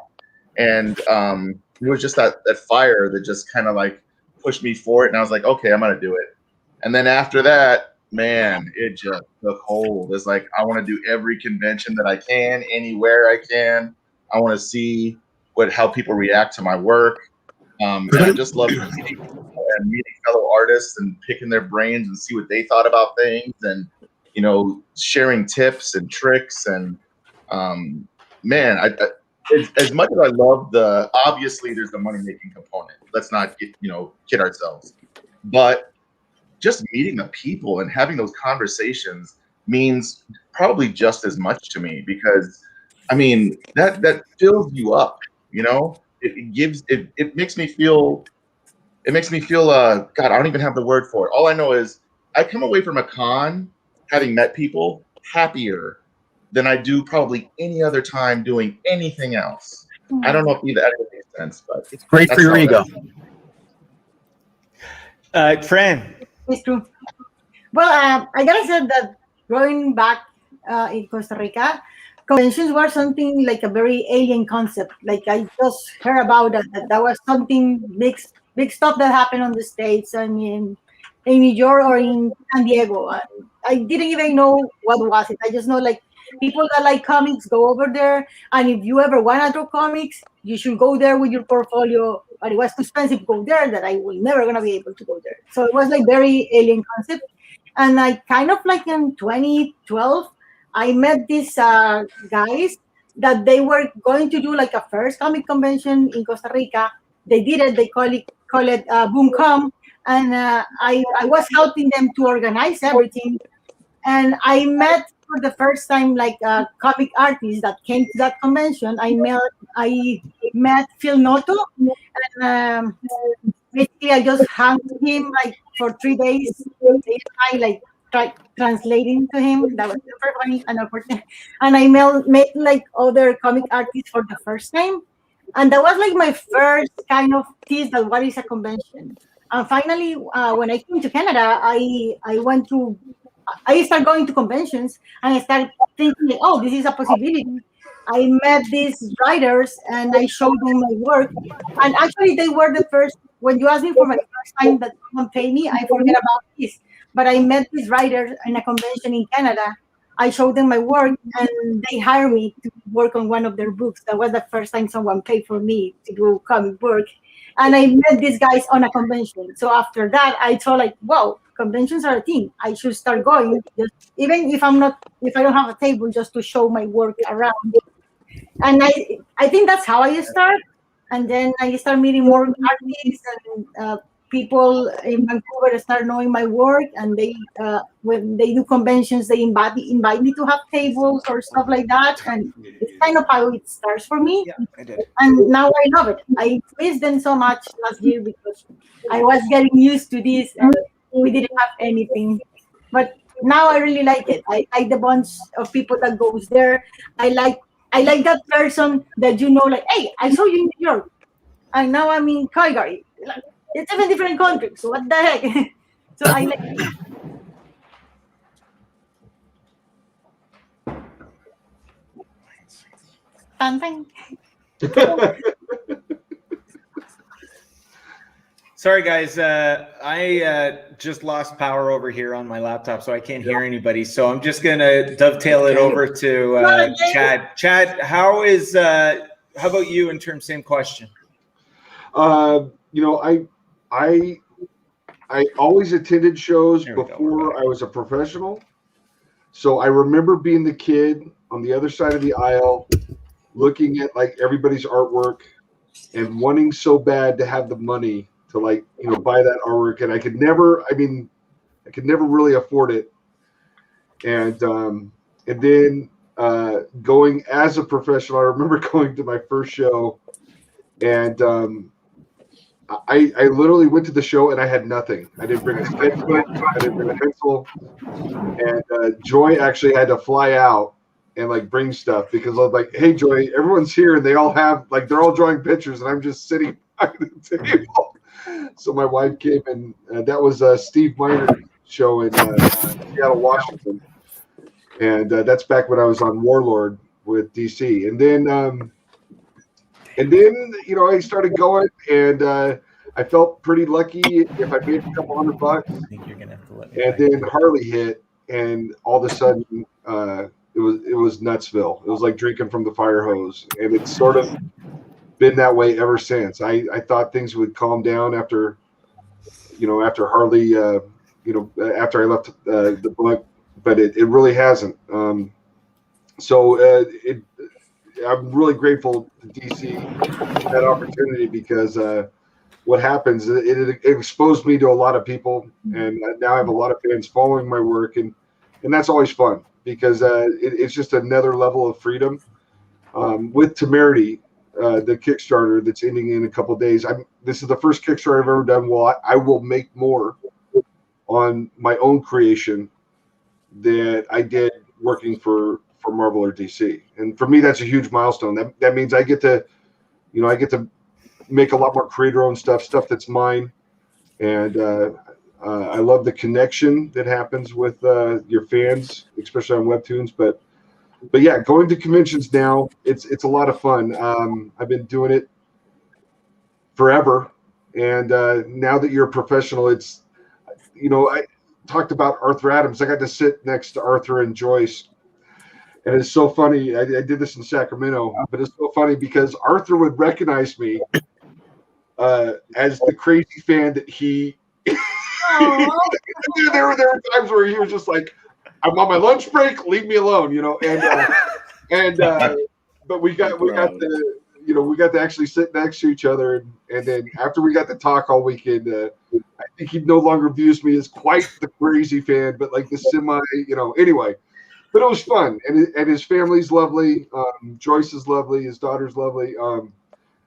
And it was just that fire that just kind of like pushed me for it. And I was like, okay, I'm going to do it. And then after that, man, it just took hold. It's like, I want to do every convention that I can, anywhere I can. I want to see how people react to my work. And I just love meeting fellow artists and picking their brains and see what they thought about things, and sharing tips and tricks. And man, as much as I love obviously there's the money making component. Let's not kid ourselves, but just meeting the people and having those conversations means probably just as much to me, because I mean that fills you up. It makes me feel God, I don't even have the word for it. All I know is I come away from a con having met people happier than I do probably any other time doing anything else. I don't know if that makes sense, but it's great for your ego. Fran. It's true. Well, I gotta say that growing back in Costa Rica, conventions were something like a very alien concept. Like I just heard about that was something big stuff that happened on the States. I mean, in New York or in San Diego. I didn't even know what was it. I just know like people that like comics go over there, and if you ever want to draw comics, you should go there with your portfolio. But it was too expensive to go there that I was never gonna be able to go there. So it was like very alien concept. And I kind of like in 2012, I met these guys that they were going to do like a first comic convention in Costa Rica. They did it. They call it BoomCom, and I was helping them to organize everything. And I met for the first time like a comic artist that came to that convention. I met Phil Noto, and basically I just hung with him like for 3 days. I like tried translating to him. That was super funny and unfortunate. And I met like other comic artists for the first time. And that was like my first kind of taste of what is a convention. And finally, when I came to Canada, I started going to conventions, and I started thinking, oh, this is a possibility. I met these writers and I showed them my work. And actually, they were the first, when you asked me for my first time that someone paid me, I forget about this. But I met these writers in a convention in Canada. I showed them my work, and they hired me to work on one of their books. That was the first time someone paid for me to do comic work. And I met these guys on a convention. So after that, I thought like, wow, conventions are a thing. I should start going, even if I don't have a table, just to show my work around. And I think that's how I start. and then I start meeting more artists and people in Vancouver start knowing my work, and they when they do conventions, they invite me to have tables or stuff like that, and it's kind of how it starts for me. Yeah, I did. And now I love it. I missed them so much last year because I was getting used to this and we didn't have anything. But now I really like it. I like the bunch of people that goes there. I like that person that like, hey, I saw you in New York, and now I'm in Calgary. Like, it's 7 different countries. So what the heck? So I like. Something. Sorry, guys. I just lost power over here on my laptop, so I can't hear anybody. So I'm just gonna dovetail it over to Chad. Chad, how about you in terms? Same question. I always attended shows before I was a professional. So I remember being the kid on the other side of the aisle, looking at like everybody's artwork and wanting so bad to have the money to buy that artwork. And I could never really afford it. And then going as a professional, I remember going to my first show, and I literally went to the show and I had nothing. I didn't bring a sketchbook, I didn't bring a pencil, and Joy actually had to fly out and bring stuff because I was like, "Hey, Joy, everyone's here and they all have they're all drawing pictures and I'm just sitting at the table." So my wife came, and that was Steve Miner's show in Seattle, Washington, and that's back when I was on Warlord with DC, and then I started going, and I felt pretty lucky if I made a couple $100. I think you're gonna have to let me. And then Harley hit, and all of a sudden it was Nutsville. It was like drinking from the fire hose, and it's sort of been that way ever since. I thought things would calm down after Harley, after I left the book, but it really hasn't. I'm really grateful to DC for that opportunity because what happens, it exposed me to a lot of people, and now I have a lot of fans following my work, and that's always fun because it's just another level of freedom. With Temerity, the Kickstarter that's ending in a couple of days, this is the first Kickstarter I've ever done. Well, I will make more on my own creation that I did working for Marvel or DC, and for me that's a huge milestone. That means I get to make a lot more creator-owned stuff that's mine, and I love the connection that happens with your fans, especially on Webtoons. But yeah, going to conventions now, it's a lot of fun. I've been doing it forever, and now that you're a professional, it's I talked about Arthur Adams. I got to sit next to Arthur and Joyce. And it's so funny. I did this in Sacramento, but it's so funny because Arthur would recognize me as the crazy fan that he. there were times where he was just like, "I'm on my lunch break. Leave me alone," But we got to actually sit next to each other, and then after we got to talk all weekend, I think he no longer views me as quite the crazy fan, but like the semi, anyway. But it was fun, and his family's lovely. Joyce is lovely. His daughter's lovely.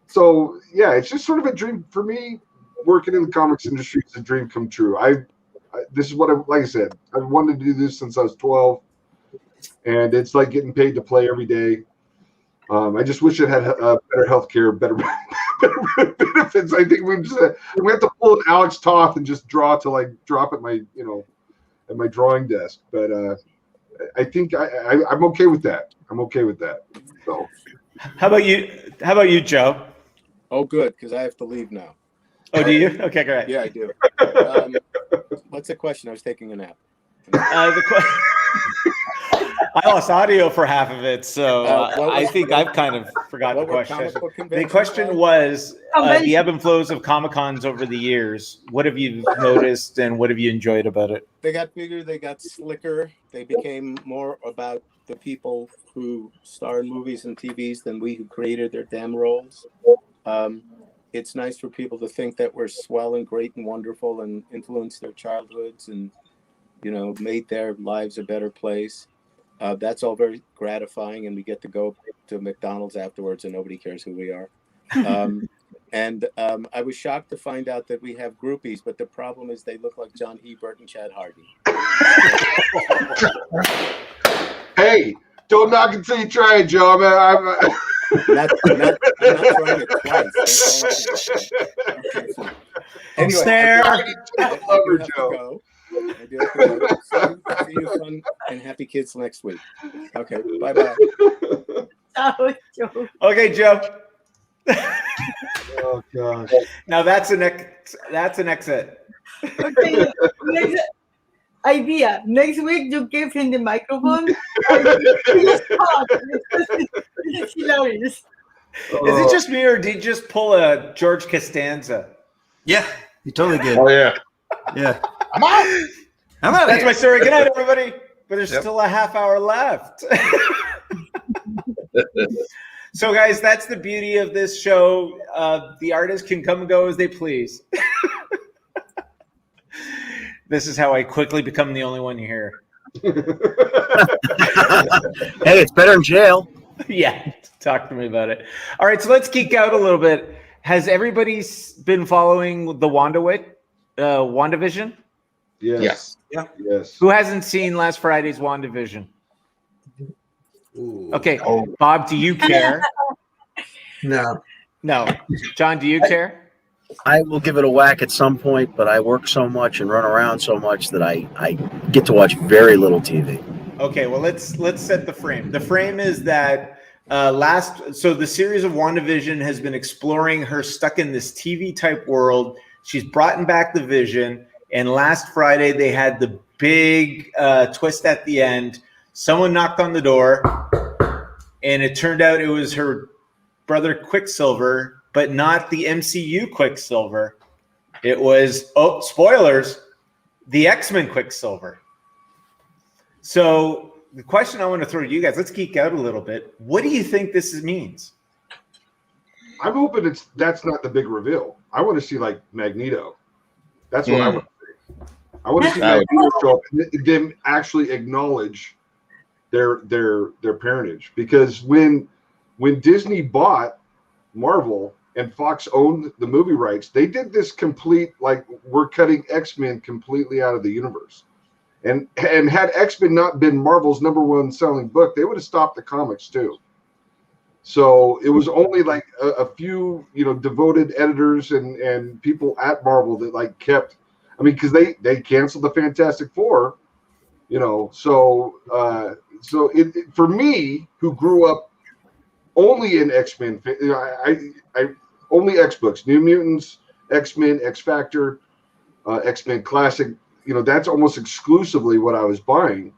So yeah, it's just sort of a dream for me. Working in the comics industry is a dream come true. This is what like I said, I've wanted to do this since I was 12, and it's like getting paid to play every day. I just wish it had better healthcare, better benefits. I think we have to pull an Alex Toth and just drop at my at my drawing desk, but. I think I'm okay with that. So, how about you, Joe? Oh, good, because I have to leave now. Oh, do you? Okay, great. Yeah, I do. What's the question? I was taking a nap. I lost audio for half of it, so I think I've kind of forgot the question. The question was the ebb and flows of Comic-Cons over the years. What have you noticed, and what have you enjoyed about it? They got bigger, they got slicker, they became more about the people who star in movies and TVs than we who created their damn roles. It's nice for people to think that we're swell and great and wonderful and influenced their childhoods and, you know, made their lives a better place. That's all very gratifying, and we get to go to McDonald's afterwards and nobody cares who we are. And I was shocked to find out that we have groupies, but the problem is they look like John Hebert and Chad Hardin. Hey, don't knock it till you try it, Joe. I'm not trying it twice. That's all I anyway, Snare. I love her, Joe. I do have to go. See you fun and happy kids next week. Okay, bye-bye. Okay, Joe. Oh gosh. Now that's an exit. Okay, next idea. Next week you give him the microphone. Just talk. It's hilarious. Is it just me, or did you just pull a George Costanza? Yeah, you totally did. Oh yeah. Yeah. I'm out. That's my story. Good night, everybody. But there's still a half hour left. So, guys, that's the beauty of this show. The artists can come and go as they please. This is how I quickly become the only one here. Hey, it's better in jail. Yeah, talk to me about it. All right, so let's geek out a little bit. Has everybody been following the WandaVision? Yes. Yeah. Yes. Who hasn't seen last Friday's WandaVision? Ooh. Okay, Bob, do you care? No. No. John, do you care? I will give it a whack at some point, but I work so much and run around so much that I get to watch very little TV. Okay, well let's set the frame. The frame is that so the series of WandaVision has been exploring her stuck in this TV type world. She's brought back the Vision, and last Friday they had the big twist at the end. Someone knocked on the door, and it turned out it was her brother Quicksilver, but not the MCU Quicksilver. It was, spoilers, the X-Men Quicksilver. So the question I want to throw to you guys, let's geek out a little bit. What do you think this means? I'm hoping that's not the big reveal. I want to see like Magneto. That's what I want to see. I want to see Magneto show up and them actually acknowledge their parentage, because when Disney bought Marvel and Fox owned the movie rights, they did this complete, like, we're cutting X-Men completely out of the universe. And had X-Men not been Marvel's #1 selling book, they would have stopped the comics too. So it was only like a few, devoted editors and people at Marvel that like kept, because they canceled the Fantastic Four, so for me, who grew up only in X-Men, I only X books, New Mutants, X-Men, X Factor, X-Men Classic, that's almost exclusively what I was buying.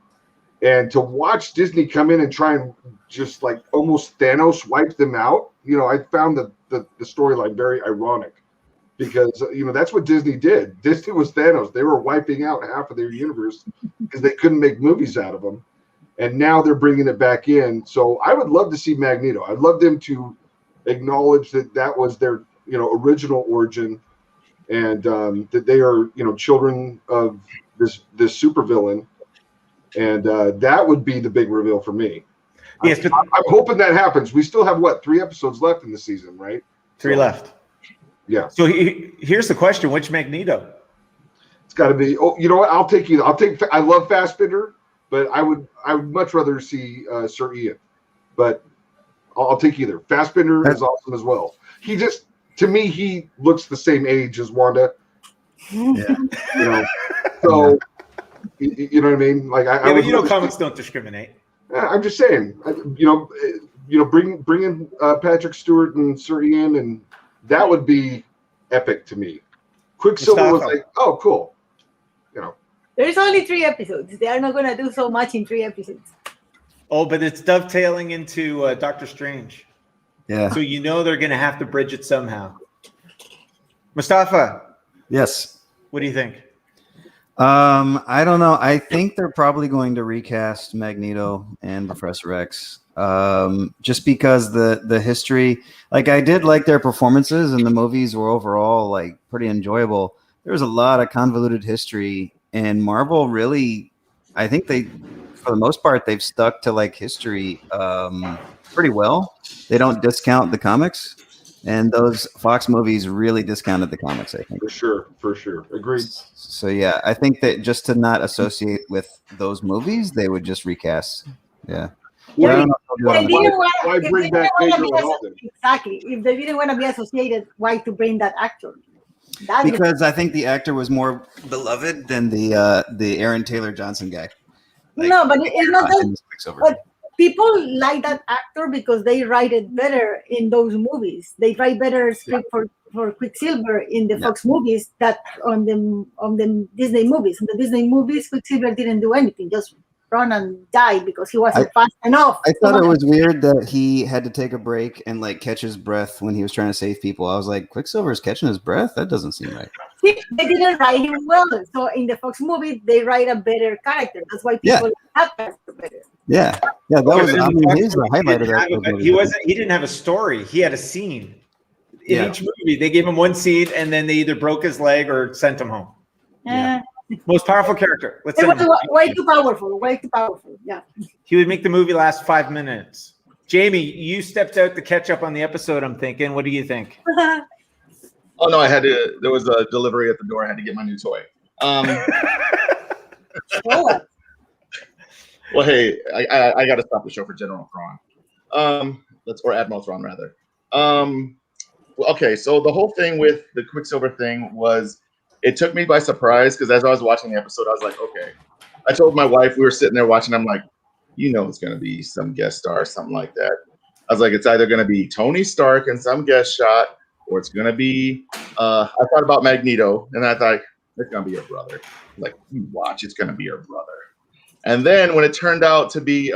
And to watch Disney come in and try and just like almost Thanos wipe them out, I found the storyline very ironic, because that's what Disney did. Disney was Thanos. They were wiping out half of their universe because they couldn't make movies out of them. And now they're bringing it back in. So I would love to see Magneto. I'd love them to acknowledge that was their, original origin, and that they are, children of this supervillain. And that would be the big reveal for me. Yes, but I'm hoping that happens. We still have 3 episodes left in the season, right? 3 left. Yeah. So here's the question: which Magneto? It's got to be. Oh, you know what? I'll take you. I love Fassbender, but I would much rather see Sir Ian. But I'll take either. Fassbender is awesome as well. To me, he looks the same age as Wanda. Yeah. So you know what I mean? Like comics don't discriminate. I'm just saying. Bring in Patrick Stewart and Sir Ian, and that would be epic to me. Quicksilver was like, oh, cool. There's only 3 episodes. They are not going to do so much in 3 episodes. Oh, but it's dovetailing into Doctor Strange. Yeah. So they're going to have to bridge it somehow. Mustafa. Yes. What do you think? I don't know. I think they're probably going to recast Magneto and Professor X. just because the history, like I did like their performances, and the movies were overall like pretty enjoyable. There was a lot of convoluted history, and Marvel really, I think they, for the most part, they've stuck to like history pretty well. They don't discount the comics, and those Fox movies really discounted the comics, I think. For sure. Agreed. So yeah, I think that just to not associate with those movies, they would just recast. Yeah. Why, I don't know if they'll do it on They the- didn't want- why if bring they back didn't wanna Pedro be and Alden? Exactly. If they didn't want to be associated, why to bring that actor? That's the- Because I think the actor was more beloved than the Aaron Taylor Johnson guy. Like, no, but it's not that. Quicksilver. But people like that actor because they write it better in those movies. They write better script for Quicksilver in the Fox movies that on the Disney movies. In the Disney movies, Quicksilver didn't do anything, just run and die because he wasn't fast enough. I thought it was weird that he had to take a break and like catch his breath when he was trying to save people. I was like, Quicksilver's catching his breath? That doesn't seem right. See, they didn't write him well. So in the Fox movie, they write a better character. That's why people have character better. Yeah, that was. I mean, he's the highlight of that. He didn't have a story. He had a scene. In Yeah. each movie, they gave him one scene, and then they either broke his leg or sent him home. Yeah. Most powerful character. Let's It send him. was way too powerful. Way too powerful. Yeah. He would make the movie last 5 minutes. Jamie, you stepped out to catch up on the episode. I'm thinking. What do you think? Oh no, I had to. There was a delivery at the door. I had to get my new toy. Well, hey, I got to stop the show for General Thrawn. Or Admiral Thrawn rather. Well, okay, so the whole thing with the Quicksilver thing was, it took me by surprise because as I was watching the episode, I was like, okay. I told my wife, we were sitting there watching. I'm like, you know, it's gonna be some guest star or something like that. I was like, it's either gonna be Tony Stark in some guest shot, or it's gonna be. I thought about Magneto, and I thought it's gonna be your brother. Like, you watch, it's gonna be your brother. And then when it turned out to be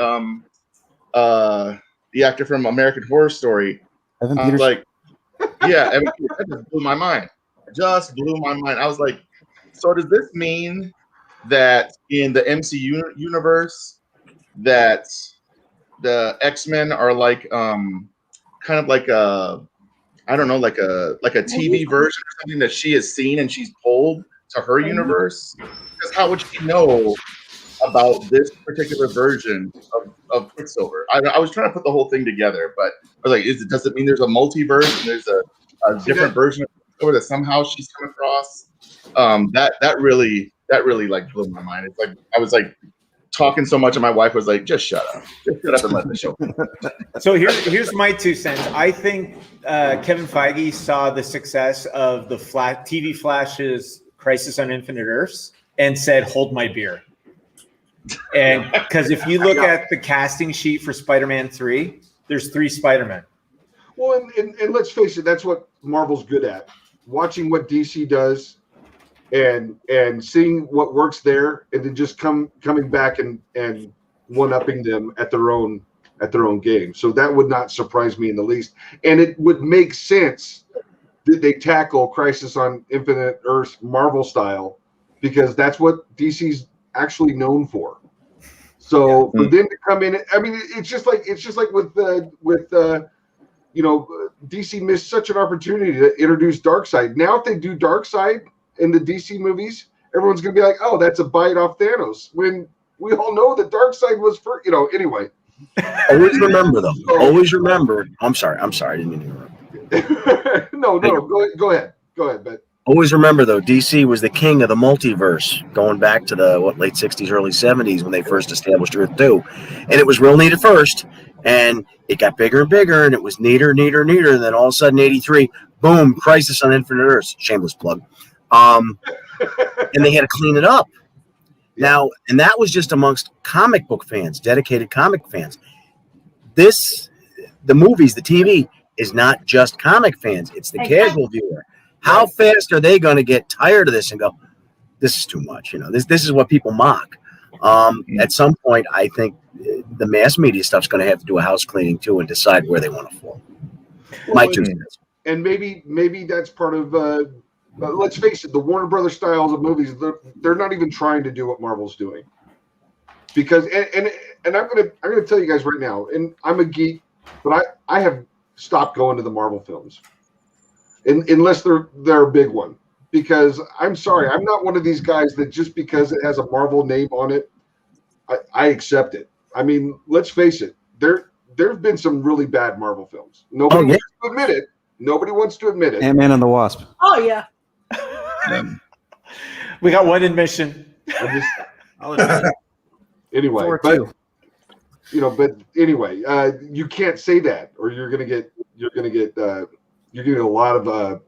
the actor from American Horror Story, I was like, yeah, that just blew my mind. Just blew my mind. I was like, so does this mean that in the MCU universe that the X-Men are like kind of like a, I don't know, like a TV version or something that she has seen and she's pulled to her universe? Because how would she know about this particular version of Quicksilver? I was trying to put the whole thing together, but I was like, does it mean there's a multiverse and there's a different version of Quicksilver that somehow she's come across? That really like blew my mind. It's like I was like talking so much, and my wife was like, "Just shut up, and let the show." So here's my 2 cents. I think Kevin Feige saw the success of the TV Flash's Crisis on Infinite Earths and said, "Hold my beer." And because if you look at the casting sheet for Spider-Man 3, there's 3 Spider-Men. Well, and let's face it, that's what Marvel's good at. Watching what DC does and seeing what works there, and then just coming back and one-upping them at their own game. So that would not surprise me in the least. And it would make sense that they tackle Crisis on Infinite Earths Marvel style, because that's what DC's actually known for. So for them to come in, I mean, it's just like with you know, DC missed such an opportunity to introduce Darkseid. Now, if they do Darkseid in the DC movies, everyone's going to be like, oh, that's a bite off Thanos. When we all know that Darkseid was for, you know, anyway. Always remember, though. Always remember. I'm sorry. I didn't mean to interrupt. No. Go ahead, but. Always remember, though, DC was the king of the multiverse, going back to the late 60s, early 70s when they first established Earth 2. And it was real neat at first, and it got bigger and bigger, and it was neater, and then all of a sudden, 83, boom, Crisis on Infinite Earths. Shameless plug. And they had to clean it up. Now, and that was just amongst comic book fans, dedicated comic fans. The movies, the TV, is not just comic fans. It's the casual viewer. How fast are they going to get tired of this and go, this is too much? You know, this is what people mock. At some point, I think the mass media stuff's going to have to do a house cleaning too and decide where they want to fall. My 2 cents. And maybe that's part of. Let's face it, the Warner Brothers styles of movies, they're not even trying to do what Marvel's doing. Because and and I'm gonna tell you guys right now, and I'm a geek, but I have stopped going to the Marvel films, unless they're a big one. Because I'm sorry, I'm not one of these guys that just because it has a Marvel name on it, I accept it. I mean, let's face it, there have been some really bad Marvel films. Nobody wants to admit it. Nobody wants to admit it. Ant-Man and the Wasp. Oh yeah. We got one admission. I'll admit it. Anyway, but anyway, you can't say that, or you're gonna get a lot of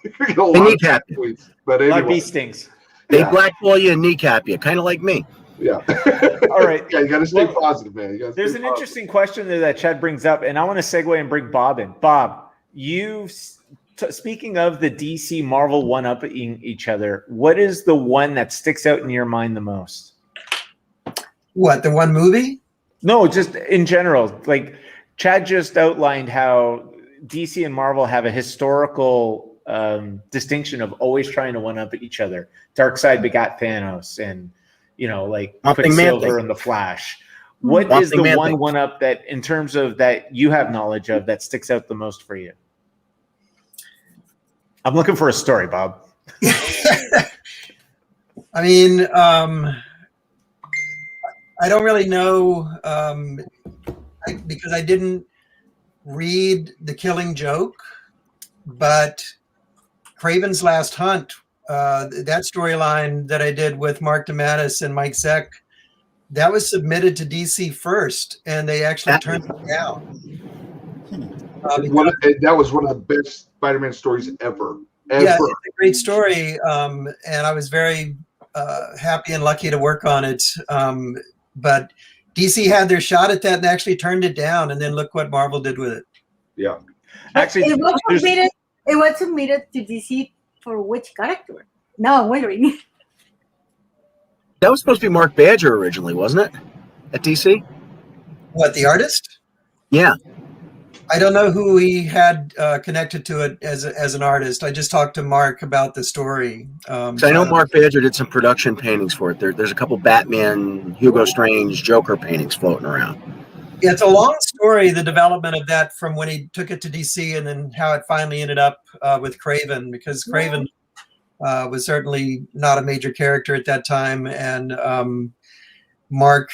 you're gonna get a lot of tweets. But anyway, a lot of bee stings. They blackball you and kneecap you, kind of like me. Yeah. All right. Yeah, you got to stay positive, man. There's an interesting question there that Chad brings up, and I want to segue and bring Bob in. Bob, speaking of the DC Marvel one-upping each other, what is the one that sticks out in your mind the most? What, the one movie? No, just in general. Like Chad just outlined how DC and Marvel have a historical distinction of always trying to one-up each other. Darkseid begot Thanos, and like Quicksilver and the Flash. What is the one-up that, in terms of that you have knowledge of, that sticks out the most for you? I'm looking for a story, Bob. I mean, I don't really know because I didn't read The Killing Joke, but Kraven's Last Hunt, that storyline that I did with Mark DeMatteis and Mike Zeck, that was submitted to DC first, and they actually turned it down. That was one of the best Spider-Man stories ever. Yeah, it's a great story, and I was very happy and lucky to work on it. But DC had their shot at that and actually turned it down, and then look what Marvel did with it. Yeah, actually, it was submitted to DC for which character? No, I'm wondering. That was supposed to be Mark Badger originally, wasn't it? At DC? What, the artist? Yeah. I don't know who he had connected to it as an artist. I just talked to Mark about the story. So I know Mark Badger did some production paintings for it. There's a couple Batman, Hugo Strange, Joker paintings floating around. Yeah, it's a long story, the development of that, from when he took it to DC and then how it finally ended up with Kraven, because Kraven was certainly not a major character at that time. And Mark,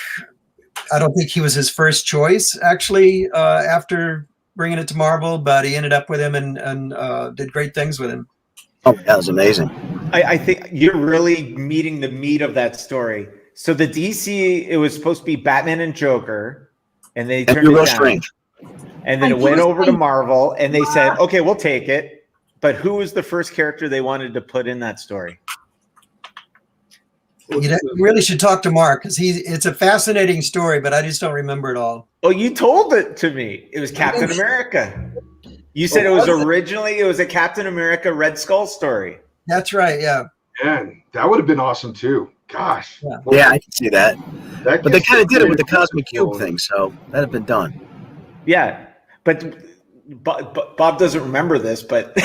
I don't think he was his first choice, actually, after bringing it to Marvel, but he ended up with him and did great things with him. Oh, that was amazing. I think you're really meeting the meat of that story. So the DC, it was supposed to be Batman and Joker, and they turned it down. Strange. And then it went over to Marvel, and they said, okay, we'll take it. But who was the first character they wanted to put in that story? You really should talk to Mark, because it's a fascinating story, but I just don't remember it all. Oh, you told it to me. It was Captain America. You said it was a Captain America Red Skull story. That's right, yeah. Man, that would have been awesome too. Gosh. Yeah, I can see that. But they kind of did it with the Cosmic Cube thing, so that had been done. Yeah, but Bob doesn't remember this, but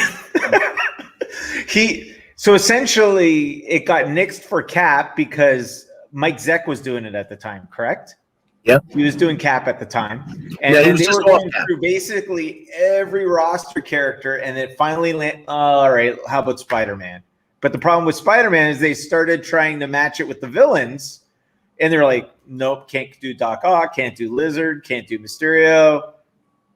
so essentially it got nixed for Cap because Mike Zeck was doing it at the time, correct? Yep. He was doing Cap at the time. And yeah, they were going through basically every roster character, and it finally landed, all right, how about Spider-Man? But the problem with Spider-Man is they started trying to match it with the villains, and they're like, nope, can't do Doc Ock, can't do Lizard, can't do Mysterio.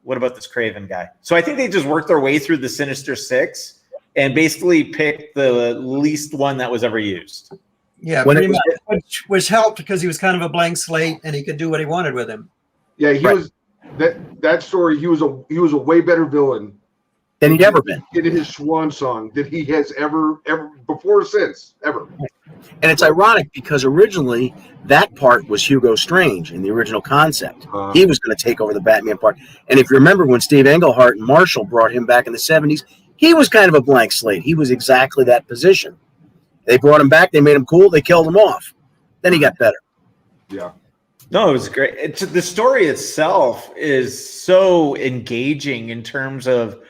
What about this Kraven guy? So I think they just worked their way through the Sinister Six and basically picked the least one that was ever used. Yeah, pretty much, which helped because he was kind of a blank slate and he could do what he wanted with him. Yeah, he was that story. He was a way better villain than he'd ever been in his swan song that he has ever before or since ever. And it's ironic because originally that part was Hugo Strange in the original concept. He was going to take over the Batman part. And if you remember when Steve Englehart and Marshall brought him back in the 70s, he was kind of a blank slate. He was exactly that position. They brought him back. They made him cool. They killed him off. Then he got better. Yeah. No, it was great. The story itself is so engaging in terms of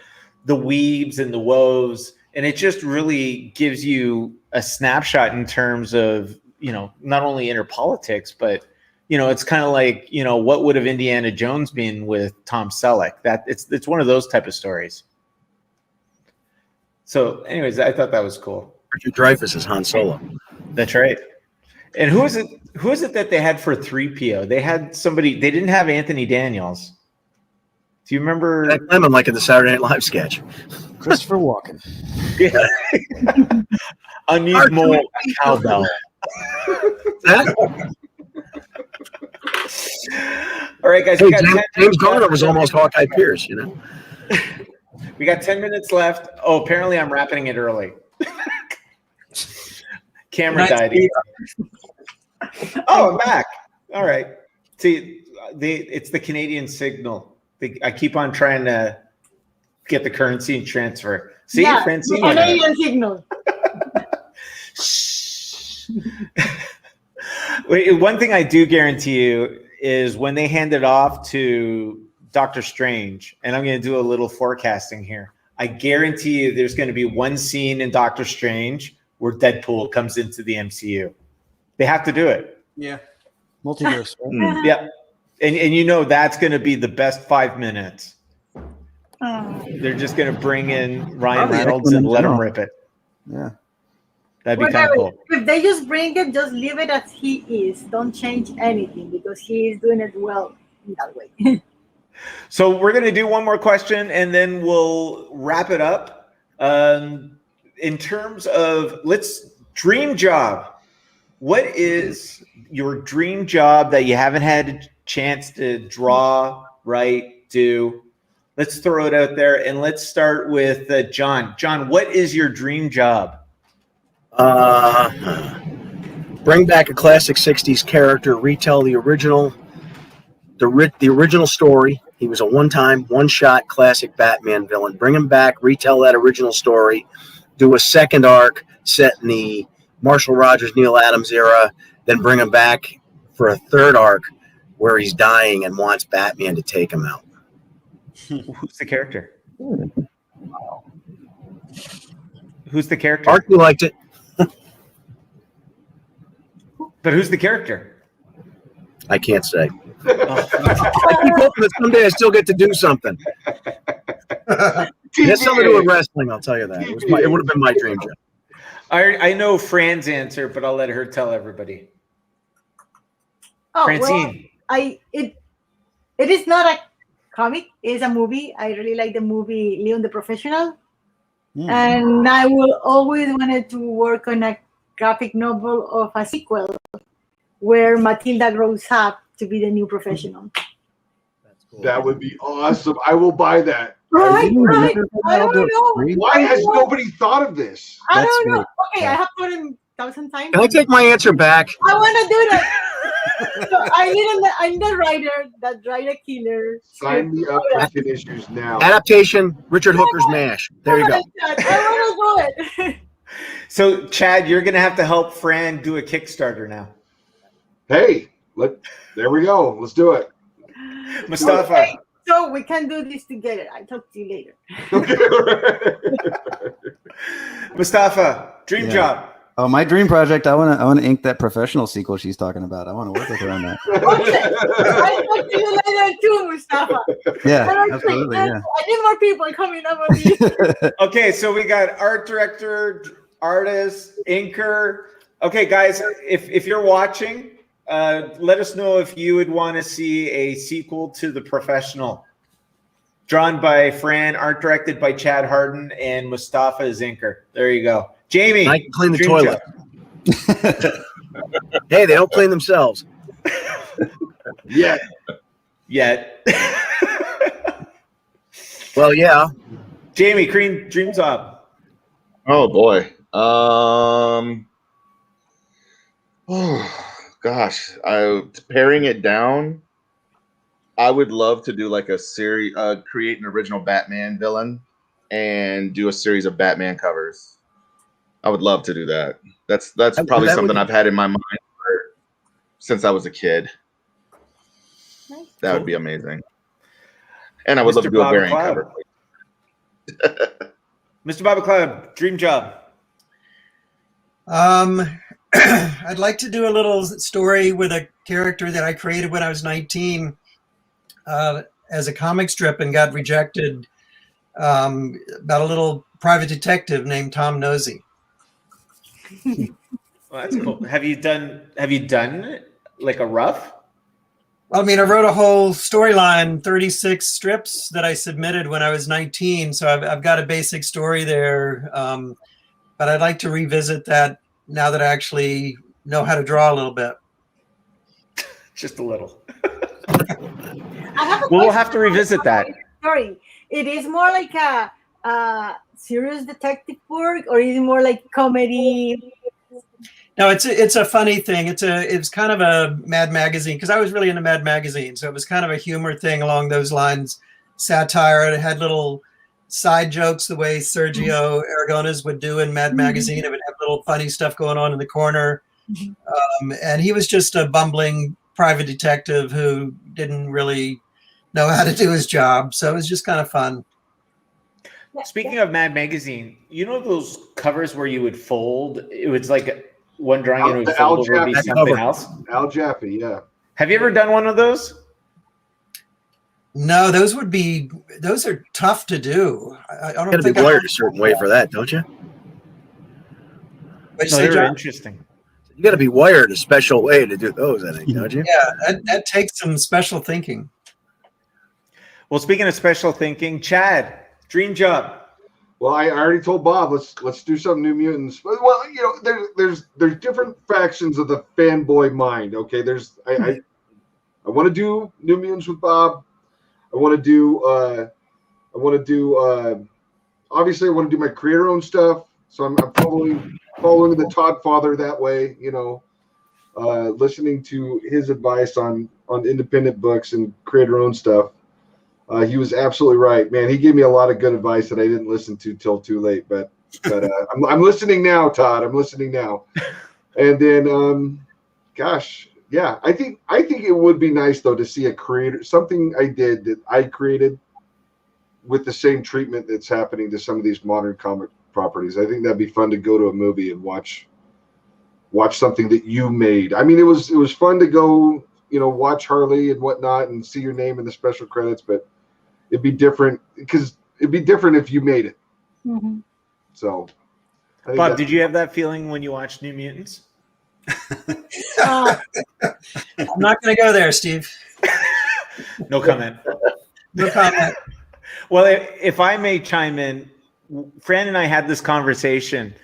the weebs and the woes, and it just really gives you a snapshot in terms of, not only inner politics, but you know, it's kind of like, you know, what would have Indiana Jones been with Tom Selleck? That it's one of those type of stories. So, anyways, I thought that was cool. Richard Dreyfuss is Han Solo. That's right. And who is it? Who is it that they had for 3PO? They had somebody. They didn't have Anthony Daniels. Do you remember? Jack Lemmon, like in the Saturday Night Live sketch. Christopher Walken. I need more cowbell. All right, guys. Hey, James Garner was almost Hawkeye Pierce, you know. We got 10 minutes left. Oh, apparently I'm wrapping it early. Camera died again. Oh, I'm back. All right. See, it's the Canadian signal. I keep on trying to get the currency and transfer. See, yeah, Francine? Canadian signal. Wait, one thing I do guarantee you is when they hand it off to Doctor Strange, and I'm going to do a little forecasting here, I guarantee you there's going to be one scene in Doctor Strange where Deadpool comes into the MCU. They have to do it. Yeah. Multiverse. Right? Yeah. And you know that's going to be the best 5 minutes. They're just going to bring in Ryan Reynolds and let him rip it. Yeah. That'd be kind of cool. If they just bring it, just leave it as he is. Don't change anything because he is doing it well in that way. So we're going to do one more question and then we'll wrap it up. In terms of dream job. What is your dream job that you haven't had a chance to draw, write, do? Let's throw it out there and let's start with John. John, what is your dream job? Bring back a classic 60s character, retell the original story. He was a one-shot classic Batman villain. Bring him back, retell that original story, do a second arc set in the Marshall Rogers, Neil Adams era, then bring him back for a third arc where he's dying and wants Batman to take him out. Who's the character? Who's the character? Archie liked it. But who's the character? I can't say. I keep hoping that someday I still get to do something. It has something to do with wrestling, I'll tell you that. It would have been my dream job. I know Fran's answer, but I'll let her tell everybody. Oh, Francine. Well, it is not a comic, it's a movie. I really like the movie Leon the Professional. And I will always wanted to work on a graphic novel of a sequel where Matilda grows up to be the new professional. That's cool. That would be awesome. I will buy that. Right. I don't know. Why has nobody thought of this? I don't know. Okay, I have told him 1,000 times. Can I take my answer back? I want to do that. So I need a writer that write a killer. Sign me up for Kid Issues now. Adaptation, Richard Hooker's MASH. There you go. I want to do it. So, Chad, you're going to have to help Fran do a Kickstarter now. Hey, there we go. Let's do it. Mustafa. Okay, so we can do this together. I'll talk to you later. Mustafa, dream job. Oh, my dream project. I want to ink that professional sequel she's talking about. I want to work with her on that. Okay. I'll talk to you later too, Mustafa. Yeah, absolutely. Yeah. I need more people coming up on this. Okay, so we got art director, artist, inker. Okay, guys, if you're watching, let us know if you would want to see a sequel to The Professional. Drawn by Fran, art directed by Chad Hardin, and Mustafa is inker. There you go. Jamie. I can clean the toilet. Hey, they don't clean themselves. Yet. Well, yeah. Jamie, dream job. Oh boy. Oh gosh. Paring it down. I would love to do like a series, create an original Batman villain and do a series of Batman covers. I would love to do that. That's probably something I've had in my mind since I was a kid. That would be amazing. And I would love to do a variant cover. Mr. Bob McLeod, dream job. I'd like to do a little story with a character that I created when I was 19 as a comic strip and got rejected about a little private detective named Tom Nosey. Well, that's cool. Have you done like a rough? I mean, I wrote a whole storyline, 36 strips that I submitted when I was 19. So I've got a basic story there. But I'd like to revisit that now that I actually know how to draw a little bit. Just a little. I have a We'll question have to revisit that. Sorry, it is more like a serious detective work, or is it more like comedy? No, it's a funny thing. It's kind of a Mad Magazine, because I was really into Mad Magazine, so it was kind of a humor thing along those lines, satire. It had little side jokes the way Sergio Aragones would do in Mad Magazine. It would have little funny stuff going on in the corner, and he was just a bumbling private detective who didn't really know how to do his job, so it was just kind of fun. Speaking of Mad Magazine, you know those covers where you would fold? It was like one drawing and it would fold over to be something else? Al Jaffe, yeah. Have you ever done one of those? No, those are tough to do. I don't You got to think be wired a certain way for that, don't you? What'd you No, say, they're John? interesting. You got to be wired a special way to do those, I think, don't you? Yeah, that takes some special thinking. Well, speaking of special thinking, Chad, dream job. Well, I already told Bob, let's do some New Mutants. Well, you know, there's different factions of the fanboy mind. Okay, I want to do New Mutants with Bob. I want to do obviously I want to do my creator-owned stuff. So I'm following the Todd father that way. You know, listening to his advice on independent books and creator-owned stuff. He was absolutely right, man. He gave me a lot of good advice that I didn't listen to till too late. But I'm listening now, Todd. I'm listening now. And then, gosh, yeah, I think it would be nice though to see a creator, something I did that I created with the same treatment that's happening to some of these modern comic properties. I think that'd be fun to go to a movie and watch something that you made. I mean, it was fun to go, you know, watch Harley and whatnot and see your name in the special credits, but it'd be different because it'd be different if you made it. Mm-hmm. So, Bob, did you have that feeling when you watched New Mutants? I'm not going to go there, Steve. No comment. No comment. Well, if I may chime in, Fran and I had this conversation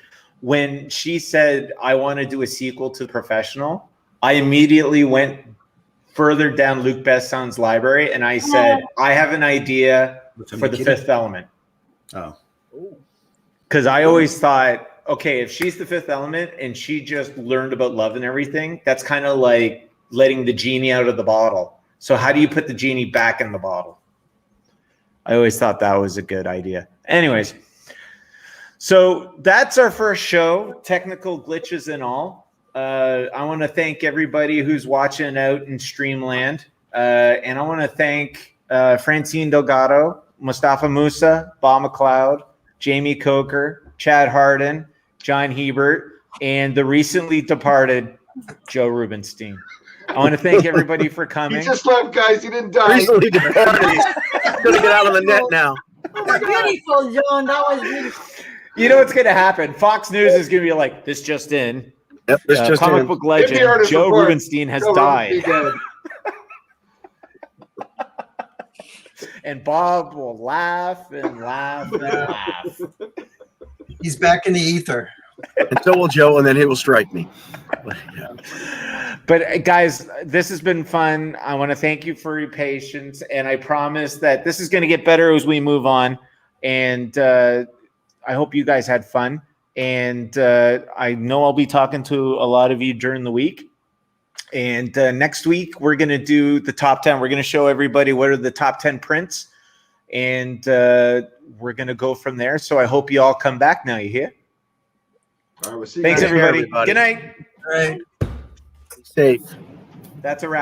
when she said, I want to do a sequel to The Professional. I immediately went further down Luc Besson's library and I said, I have an idea for The Fifth Element. Oh. Because I always thought, okay, if she's the fifth element and she just learned about love and everything, that's kind of like letting the genie out of the bottle. So how do you put the genie back in the bottle? I always thought that was a good idea. Anyways, so that's our first show, technical glitches and all. I want to thank everybody who's watching out in Streamland. And I want to thank Francine Delgado, Mostafa Moussa, Bob McLeod, Jaime Coker, Chad Hardin, John Hebert, and the recently departed Joe Rubinstein. I want to thank everybody for coming. He just left, guys. He didn't die. Recently departed. He's going to get out of the net now. Beautiful, John. That was beautiful. You know what's going to happen? Fox News is going to be like, this just in. Yep, this just comic in. book legend Joe Rubinstein has died. And Bob will laugh and laugh and laugh. He's back in the ether. And so will Joe, and then he will strike me. But guys, this has been fun. I want to thank you for your patience, and I promise that this is going to get better as we move on. And I hope you guys had fun. And I know I'll be talking to a lot of you during the week. And next week, we're going to do the top 10. We're going to show everybody what are the top 10 prints. And we're going to go from there. So I hope you all come back now. You hear? All right, we'll see you Thanks, guys. everybody. Good night. All right. Safe. That's a wrap.